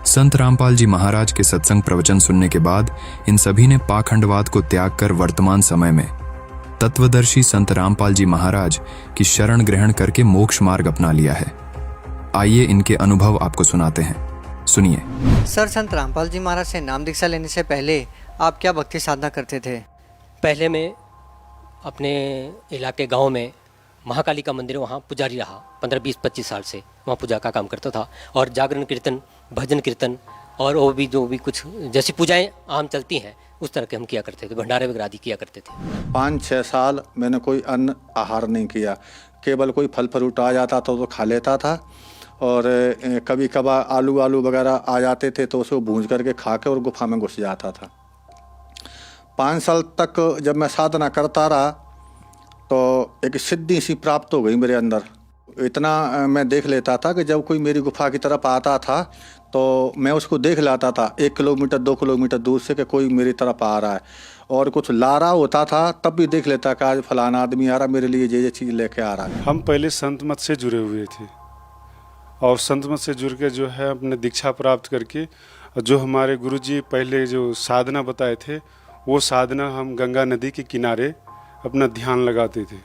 संत रामपाल जी महाराज के सत्संग प्रवचन सुनने के बाद इन सभी ने पाखंडवाद को त्याग कर वर्तमान समय में तत्वदर्शी संत रामपाल जी महाराज की शरण ग्रहण करके मोक्ष मार्ग अपना लिया है। आइए इनके अनुभव आपको सुनाते हैं, सुनिए। सर, संत रामपाल जी महाराज से नाम दीक्षा लेने से पहले आप क्या भक्ति साधना करते थे? पहले मैं अपने इलाके गांव में महाकाली का मंदिर, वहाँ पुजारी रहा 15-20-25 साल से। वहाँ पूजा का काम करता था और जागरण कीर्तन, भजन कीर्तन और वो भी जो भी कुछ जैसी पूजाएं आम चलती हैं उस तरह के हम किया करते थे, भंडारे वगैरह आदि किया करते थे। 5-6 साल मैंने कोई अन्न आहार नहीं किया, केवल कोई फल फ्रूट आ जाता तो खा लेता था, और कभी कभार आलू वगैरह आ जाते थे तो उसको भूंज करके खा के और गुफा में घुस जाता था। 5 साल तक जब मैं साधना करता रहा तो एक सिद्धि सी प्राप्त हो गई मेरे अंदर। इतना मैं देख लेता था कि जब कोई मेरी गुफा की तरफ आता था तो मैं उसको देख लाता था 1 किलोमीटर 2 किलोमीटर दूर से कि कोई मेरी तरफ आ रहा है, और कुछ ला रहा होता था तब भी देख लेता कि आज फलाना आदमी आ रहा, मेरे लिए ये चीज़ लेके आ रहा है। हम पहले संत मत से जुड़े हुए थे और संत मत से जुड़ के जो है अपने दीक्षा प्राप्त करके जो हमारे गुरुजी पहले जो साधना बताए थे वो साधना हम गंगा नदी के किनारे अपना ध्यान लगाते थे,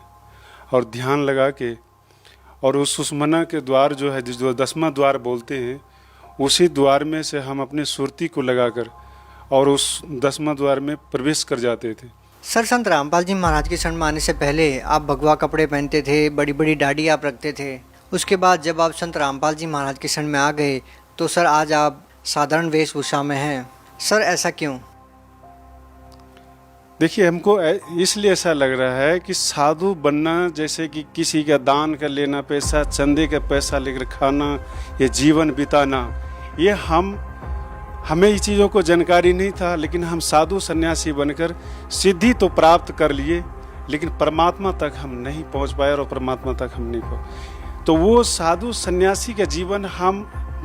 और ध्यान लगा के और उस सुषमना के द्वार जो है जो 10वां द्वार बोलते हैं, उसी द्वार में से हम अपनी सुरती को लगाकर और उस 10वां द्वार में प्रवेश कर जाते थे। सर, संत रामपाल जी महाराज के शरण में आने से पहले आप भगवा कपड़े पहनते थे, बड़ी बड़ी दाढ़ी आप रखते थे। उसके बाद जब आप संत रामपाल जी महाराज के शरण में आ गए तो सर आज आप साधारण वेशभूषा में हैं। सर, ऐसा क्यों? देखिए, हमको इसलिए ऐसा लग रहा है कि साधु बनना जैसे कि किसी का दान कर लेना पैसा, चंदे का पैसा लेकर खाना, ये जीवन बिताना, ये हमें ये चीज़ों को जानकारी नहीं था, लेकिन हम साधु सन्यासी बनकर सिद्धि तो प्राप्त कर लिए, लेकिन परमात्मा तक हम नहीं पहुंच पाए और परमात्मा तक हम नहीं पहुंच। तो वो साधु सन्यासी का जीवन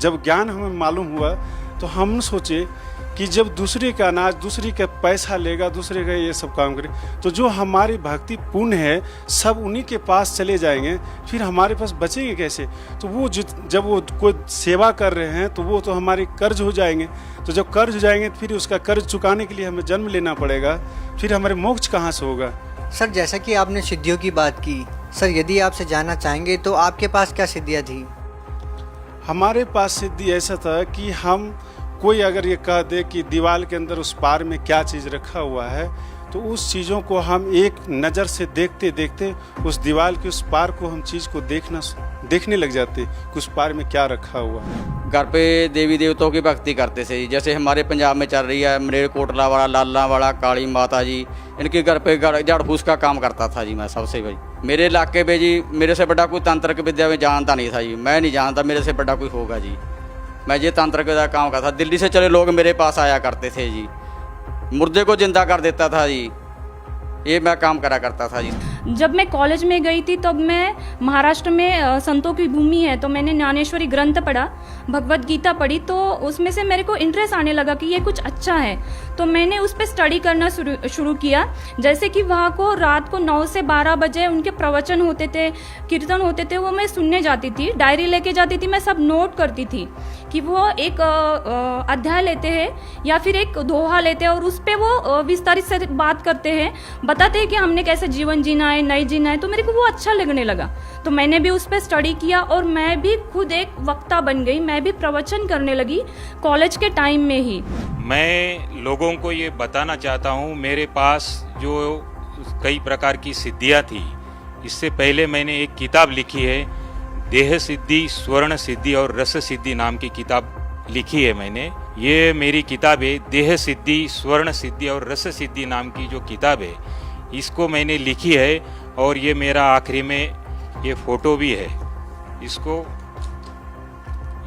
जब ज्ञान हमें मालूम हुआ तो हम सोचे कि जब दूसरे का अनाज, दूसरे का पैसा लेगा, दूसरे का ये सब काम करे, तो जो हमारी भक्ति पुण्य है सब उन्हीं के पास चले जाएंगे, फिर हमारे पास बचेंगे कैसे? तो वो जब वो कोई सेवा कर रहे हैं तो वो तो हमारे कर्ज हो जाएंगे, तो जब कर्ज हो जाएंगे फिर उसका कर्ज चुकाने के लिए हमें जन्म लेना पड़ेगा, फिर हमारे मोक्ष कहाँ से होगा? सर, जैसा कि आपने सिद्धियों की बात की, सर यदि आपसे जानना चाहेंगे तो आपके पास क्या सिद्धियाँ थी? हमारे पास सिद्धि ऐसा था कि कोई अगर ये कह दे कि दीवार के अंदर उस पार में क्या चीज़ रखा हुआ है, तो उस चीज़ों को हम एक नज़र से देखते देखते उस दीवार के उस पार को हम चीज़ को देखने लग जाते कि उस पार में क्या रखा हुआ है। घर पे देवी देवताओं की भक्ति करते थे, जैसे हमारे पंजाब में चल रही है मलेरकोटला वाला, लाला वाला, काली माता जी, इनके घर पे झाड़ फूस का काम करता था जी मैं सबसे भाई। मेरे इलाके पे जी मेरे से बड़ा कोई तांत्रिक विद्या में जानता नहीं था जी, मैं नहीं जानता मेरे से बड़ा कोई होगा जी। मैं ये तांत्रिक का काम करता था। दिल्ली से चले लोग मेरे पास आया करते थे जी, मुर्दे को जिंदा कर देता था जी, ये मैं काम करा करता था जी। जब मैं कॉलेज में गई थी तब मैं महाराष्ट्र में संतों की भूमि है तो मैंने ज्ञानेश्वरी ग्रंथ पढ़ा, भगवत गीता पढ़ी, तो उसमें से मेरे को इंटरेस्ट आने लगा कि ये कुछ अच्छा है, तो मैंने उस पर स्टडी करना शुरू किया। जैसे कि वहाँ को रात को 9 से 12 बजे उनके प्रवचन होते थे, कीर्तन होते थे, वो मैं सुनने जाती थी, डायरी लेके जाती थी, मैं सब नोट करती थी कि वो एक अध्याय लेते हैं या फिर एक दोहा लेते हैं और उस पर वो विस्तारित से बात करते हैं, बताते हैं कि हमने कैसे जीवन जीना है, नहीं जीना है। तो मेरे को वो अच्छा लगने लगा, तो मैंने भी उस पर स्टडी किया और मैं भी खुद एक वक्ता बन गई, मैं भी प्रवचन करने लगी कॉलेज के टाइम में ही। मैं लोगों को ये बताना चाहता हूँ, मेरे पास जो कई प्रकार की सिद्धियाँ थी, इससे पहले मैंने एक किताब लिखी है, देह सिद्धि, स्वर्ण सिद्धि और रस सिद्धि नाम की किताब लिखी है मैंने। ये मेरी किताब है, देह सिद्धि, स्वर्ण सिद्धि और रस सिद्धि नाम की जो किताब है, इसको मैंने लिखी है और ये मेरा आखिरी में ये फोटो भी है। इसको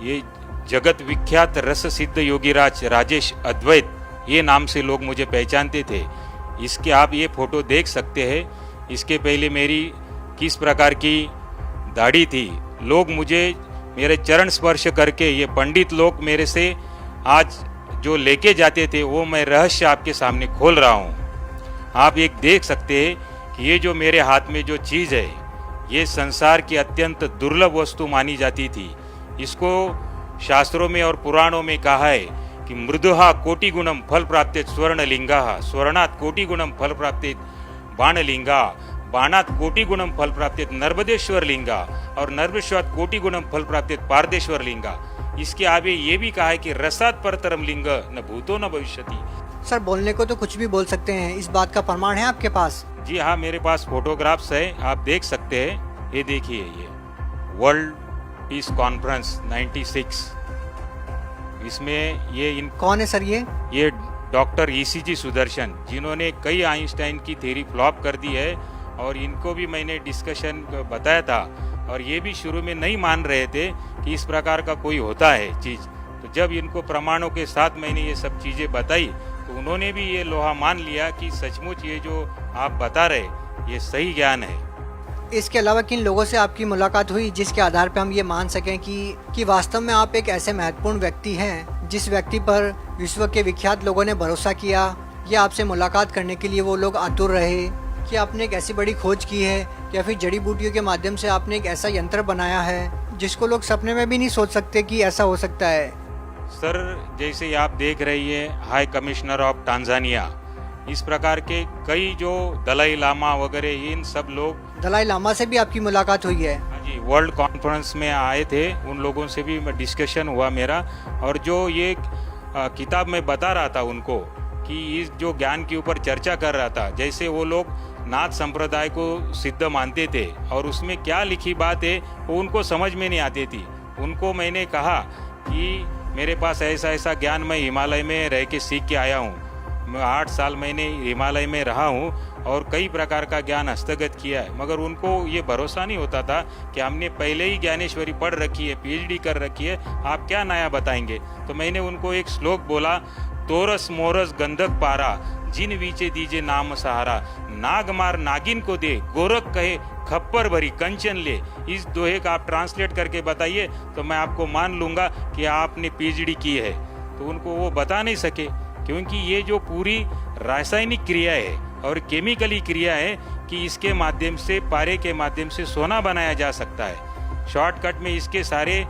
ये जगत विख्यात रस सिद्ध योगीराज राजेश अद्वैत, ये नाम से लोग मुझे पहचानते थे। इसके आप ये फोटो देख सकते हैं। इसके पहले मेरी किस प्रकार की दाढ़ी थी, लोग मुझे मेरे चरण स्पर्श करके, ये पंडित लोग मेरे से आज जो लेके जाते थे वो मैं रहस्य आपके सामने खोल रहा हूँ। आप एक देख सकते हैं कि ये जो मेरे हाथ में जो चीज़ है, ये संसार की अत्यंत दुर्लभ वस्तु मानी जाती थी। इसको शास्त्रों में और पुराणों में कहा है कि मृदुहा कोटि गुणम फल प्राप्तित स्वर्णलिंगा, स्वर्णात् कोटि गुणम फल प्राप्तित बाणलिंगा, बाणात् कोटि गुणम फल प्राप्तित नर्मदेश्वर लिंगा और नर्मदेश्वरात् कोटि गुणम फल प्राप्तित पारदेश्वर लिंगा। इसके आगे ये भी कहा है कि रसात् परतरम लिंग न भूतो न भविष्यति। सर, बोलने को तो कुछ भी बोल सकते हैं, इस बात का प्रमाण है आपके पास? जी हाँ, मेरे पास फोटोग्राफ्स है, आप देख सकते हैं। ये देखिए, ये वर्ल्ड पीस कॉन्फ्रेंस 96, इसमें ये कौन है सर? ये डॉक्टर ECG सुदर्शन, जिन्होंने कई आइंस्टाइन की थ्योरी फ्लॉप कर दी है, और इनको भी मैंने डिस्कशन बताया था और ये भी शुरू में नहीं मान रहे थे कि इस प्रकार का कोई होता है चीज़। तो जब इनको प्रमाणों के साथ मैंने ये सब चीज़ें बताई तो उन्होंने भी ये लोहा मान लिया कि सचमुच ये जो आप बता रहे ये सही ज्ञान है। इसके अलावा किन लोगों से आपकी मुलाकात हुई जिसके आधार पर हम ये मान सकें कि वास्तव में आप एक ऐसे महत्वपूर्ण व्यक्ति हैं जिस व्यक्ति पर विश्व के विख्यात लोगों ने भरोसा किया, या आपसे मुलाकात करने के लिए वो लोग आतुर रहे, कि आपने एक ऐसी बड़ी खोज की है, या फिर जड़ी बूटियों के माध्यम से आपने एक ऐसा यंत्र बनाया है जिसको लोग सपने में भी नहीं सोच सकते कि ऐसा हो सकता है? सर, जैसे आप देख रही है हाई कमिश्नर ऑफ टांजानिया, इस प्रकार के कई जो दलाई लामा वगैरह, इन सब लोग। दलाई लामा से भी आपकी मुलाकात हुई है? हाँ जी, वर्ल्ड कॉन्फ्रेंस में आए थे, उन लोगों से भी डिस्कशन हुआ मेरा। और जो ये किताब में बता रहा था उनको कि इस जो ज्ञान के ऊपर चर्चा कर रहा था, जैसे वो लोग नाथ संप्रदाय को सिद्ध मानते थे और उसमें क्या लिखी बात है वो उनको समझ में नहीं आती थी। उनको मैंने कहा कि मेरे पास ऐसा ऐसा ज्ञान मैं हिमालय में रह के सीख के आया हूँ, मैं 8 साल मैंने हिमालय में रहा हूँ और कई प्रकार का ज्ञान हस्तगत किया है, मगर उनको ये भरोसा नहीं होता था कि हमने पहले ही ज्ञानेश्वरी पढ़ रखी है, PhD कर रखी है, आप क्या नया बताएंगे। तो मैंने उनको एक श्लोक बोला, तोरस मोरस गंधक पारा, जिन वीचे दीजे नाम सहारा, नाग मार नागिन को दे, गोरख कहे खप्पर भरी कंचन ले। इस दोहे का आप ट्रांसलेट करके बताइए तो मैं आपको मान लूंगा कि आपने PhD की है। तो उनको वो बता नहीं सके, क्योंकि ये जो पूरी रासायनिक क्रिया है और केमिकली क्रिया है कि इसके माध्यम से, पारे के माध्यम से सोना बनाया जा सकता है। शॉर्टकट में इसके सारे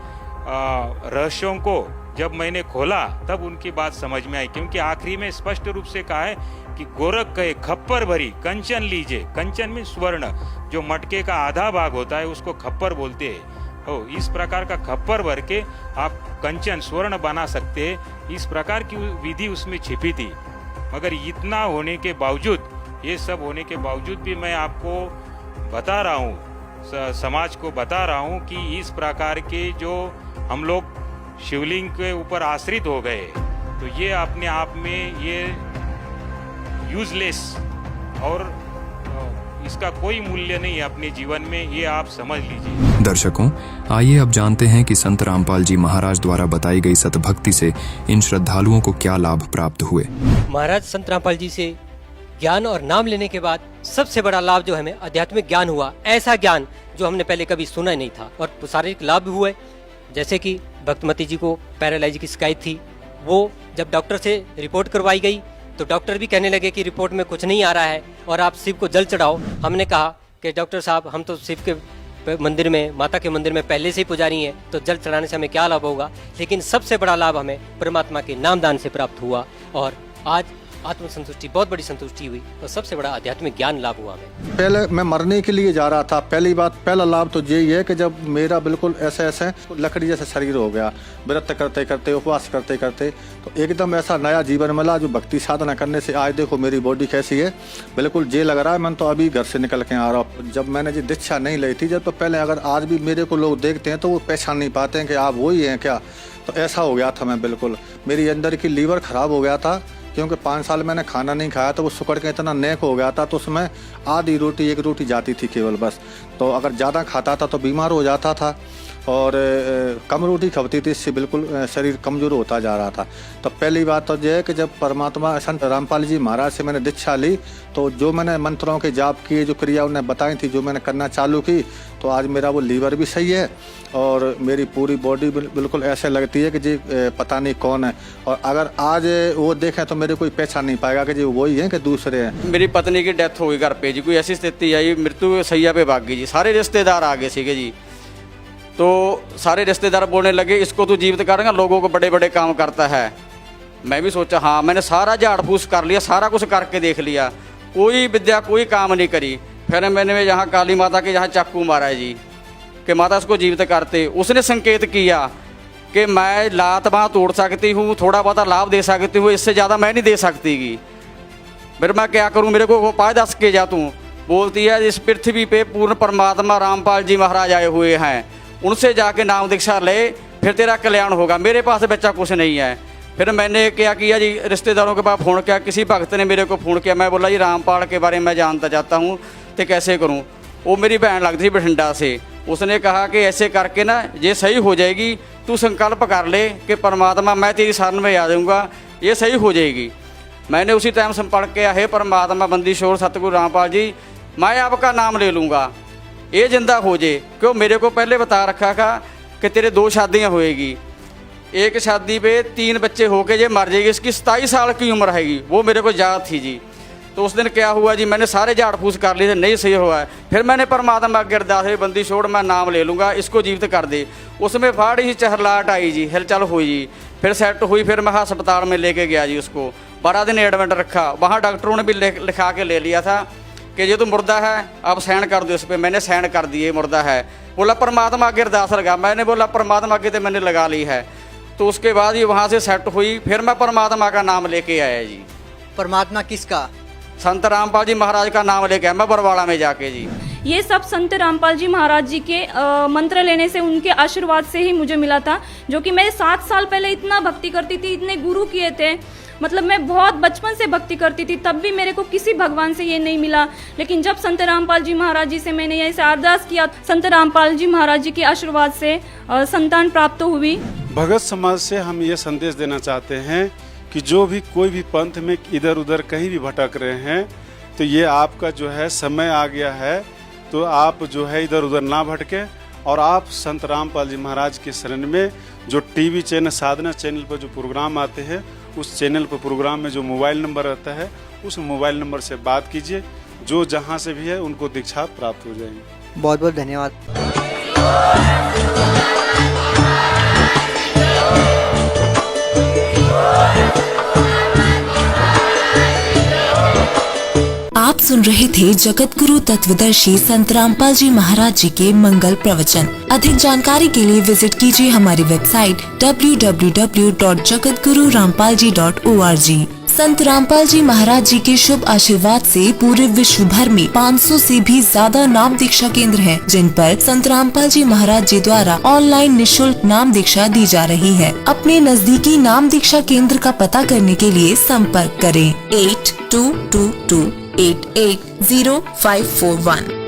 रहस्यों को जब मैंने खोला तब उनकी बात समझ में आई, क्योंकि आखिरी में स्पष्ट रूप से कहा है कि गोरख कहे खप्पर भरी कंचन लीजिए। कंचन में स्वर्ण, जो मटके का आधा भाग होता है उसको खप्पर बोलते हैं। इस प्रकार का खप्पर भर के आप कंचन स्वर्ण बना सकते हैं, इस प्रकार की विधि उसमें छिपी थी। मगर इतना होने के बावजूद, ये सब होने के बावजूद भी मैं आपको बता रहा हूँ, समाज को बता रहा हूँ कि इस प्रकार के जो हम लोग शिवलिंग के ऊपर आश्रित हो गए, तो ये अपने आप में ये यूजलेस और इसका कोई मूल्य नहीं है अपने जीवन में, ये आप समझ लीजिए। दर्शकों, आइए अब जानते हैं कि संत रामपाल जी महाराज द्वारा बताई गई सतभक्ति से इन श्रद्धालुओं को क्या लाभ प्राप्त हुए। महाराज संत रामपाल जी से ज्ञान और नाम लेने के बाद सबसे बड़ा लाभ जो हमें आध्यात्मिक ज्ञान हुआ, ऐसा ज्ञान जो हमने पहले कभी सुना नहीं था। और शारीरिक लाभ भी हुए, जैसे कि भक्तमती जी को पैरालाइज की शिकायत थी, वो जब डॉक्टर से रिपोर्ट करवाई गई तो डॉक्टर भी कहने लगे कि रिपोर्ट में कुछ नहीं आ रहा है और आप शिव को जल चढ़ाओ। हमने कहा कि डॉक्टर साहब, हम तो शिव के मंदिर में, माता के मंदिर में पहले से ही पुजारी हैं, तो जल चढ़ाने से हमें क्या लाभ होगा। लेकिन सबसे बड़ा लाभ हमें परमात्मा के नाम दान से प्राप्त हुआ और आज आत्म संतुष्टि, बहुत बड़ी संतुष्टि हुई और सबसे बड़ा आध्यात्मिक ज्ञान लाभ हुआ हमें। पहले मैं मरने के लिए जा रहा था। पहला लाभ तो यही है कि जब मेरा बिल्कुल ऐसे लकड़ी जैसा शरीर हो गया, व्रत करते करते, उपवास करते करते, तो एकदम ऐसा नया जीवन मिला जो भक्ति साधना करने से आज देखो मेरी बॉडी कैसी है, बिल्कुल ये लग रहा है मैं तो अभी घर से निकल के आ रहा हूँ। जब मैंने जी दीक्षा नहीं ली थी, जब तो पहले, अगर आज भी मेरे को लोग देखते हैं तो वो पहचान नहीं पाते हैं कि आप वही हैं क्या। तो ऐसा हो गया था मैं, बिल्कुल मेरी अंदर की लीवर खराब हो गया था, क्योंकि 5 साल मैंने खाना नहीं खाया, तो वो सुकड़ के इतना नेक हो गया था, तो उसमें आधी रोटी, 1 रोटी जाती थी केवल बस। तो अगर ज़्यादा खाता था तो बीमार हो जाता था, और कम रोटी खपती थी, इससे बिल्कुल शरीर कमज़ोर होता जा रहा था। तो पहली बात तो यह है कि जब परमात्मा संत रामपाल जी महाराज से मैंने दीक्षा ली, तो जो मैंने मंत्रों के जाप किए, जो क्रिया उन्हें बताई थी, जो मैंने करना चालू की, तो आज मेरा वो लीवर भी सही है और मेरी पूरी बॉडी बिल्कुल ऐसे लगती है कि जी पता नहीं कौन है। और अगर आज वो देखें तो मेरे कोई पहचान नहीं पाएगा कि जी वही हैं कि दूसरे हैं। मेरी पत्नी की डेथ हो गई घर पे जी, कोई ऐसी स्थिति आई, मृत्यु सैया पे भाग गई जी। सारे रिश्तेदार आ गए सीगे जी, तो सारे रिश्तेदार बोलने लगे इसको तो जीवित करेंगे, लोगों को बड़े बड़े काम करता है। मैं भी सोचा हाँ, मैंने सारा झाड़ फूस कर लिया, सारा कुछ करके देख लिया, कोई विद्या कोई काम नहीं करी। फिर मैंने यहाँ काली माता के यहाँ चाकू मारा जी कि माता इसको जीवित करते। उसने संकेत किया कि मैं लात बाँह तोड़ सकती हूँ, थोड़ा बहुत लाभ दे सकती हूँ, इससे ज़्यादा मैं नहीं दे सकती। फिर मैं क्या करूँ, मेरे को उपाय दस के जा तू। बोलती है इस पृथ्वी पे पूर्ण परमात्मा रामपाल जी महाराज आए हुए हैं, उनसे जाके नाम दीक्षा ले, फिर तेरा कल्याण होगा। मेरे पास बच्चा कुछ नहीं है। फिर मैंने क्या किया जी, रिश्तेदारों के पास फ़ोन किया, किसी भक्त ने मेरे को फ़ोन किया। मैं बोला जी रामपाल के बारे में मैं जानता चाहता हूँ, तो कैसे करूँ। वो मेरी बहन लगती थी बठिंडा से, उसने कहा कि ऐसे करके ना ये सही हो जाएगी, तू संकल्प कर ले कि परमात्मा मैं तेरी शरण में आ जाऊँगा, ये सही हो जाएगी। मैंने उसी टाइम संपर्क किया, हे परमात्मा बंदीशोर सतगुरु रामपाल जी, मैं आपका नाम ले लूँगा, ये जिंदा हो जाए। क्यों, मेरे को पहले बता रखा था कि तेरे 2 शादियाँ होएगी, एक शादी पे 3 बच्चे होके जे मर जाएगी, इसकी 27 साल की उम्र रहेगी, वो मेरे को याद थी जी। तो उस दिन क्या हुआ जी, मैंने सारे झाड़ फूस कर लिए थे, नहीं सही हुआ है। फिर मैंने परमात्मा के अरदास हुई, बंदी छोड़ मैं नाम ले लूँगा, इसको जीवित कर दे। उसमें फाड़ी ही चहलाहट आई जी, हिलचल हुई जी, फिर सेट हुई। फिर मैं अस्पताल में लेके गया जी, उसको 12 दिन एडमिट रखा। वहाँ डॉक्टरों ने भी लिखा के ले लिया था कि ये तो मुर्दा है, आप साइन कर दो इस पर। मैंने साइन कर दिए, मुर्दा है। बोला परमात्मा के अरदास लगा, मैंने बोला परमात्मा की तो मैंने लगा ली है। तो उसके बाद ये वहाँ से सेट हुई, फिर मैं परमात्मा का नाम लेके आया जी। परमात्मा किसका? संत रामपाल जी महाराज का नाम लेके आया मैं बरवाड़ा में जाके जी। ये सब संत रामपाल जी महाराज जी के मंत्र लेने से, उनके आशीर्वाद से ही मुझे मिला था। जो कि मैं 7 साल पहले इतना भक्ति करती थी, इतने गुरु किए थे, मतलब मैं बहुत बचपन से भक्ति करती थी, तब भी मेरे को किसी भगवान से ये नहीं मिला। लेकिन जब संत रामपाल जी महाराज जी से मैंने ऐसे अरदास किया, संत रामपाल जी महाराज जी के आशीर्वाद से संतान प्राप्त हुई। भगत समाज से हम ये संदेश देना चाहते हैं कि जो भी कोई भी पंथ में इधर उधर कहीं भी भटक रहे हैं, तो ये आपका जो है समय आ गया है, तो आप जो है इधर उधर ना भटके और आप संत रामपाल जी महाराज के शरण में जो टीवी चैनल साधना चैनल पर जो प्रोग्राम आते हैं, उस चैनल पर प्रोग्राम में जो मोबाइल नंबर रहता है, उस मोबाइल नंबर से बात कीजिए। जो जहाँ से भी है उनको दीक्षा प्राप्त हो जाएगी। बहुत बहुत धन्यवाद। आप सुन रहे थे जगत गुरु तत्वदर्शी संत रामपाल जी महाराज जी के मंगल प्रवचन। अधिक जानकारी के लिए विजिट कीजिए हमारी वेबसाइट www.jagatgururampalji.org। संत रामपाल जी महाराज जी के शुभ आशीर्वाद से पूरे विश्व भर में 500 से भी ज्यादा नाम दीक्षा केंद्र हैं, जिन पर संत रामपाल जी महाराज जी द्वारा ऑनलाइन निशुल्क नाम दीक्षा दी जा रही है। अपने नजदीकी नाम दीक्षा केंद्र का पता करने के लिए संपर्क करें 8222880541।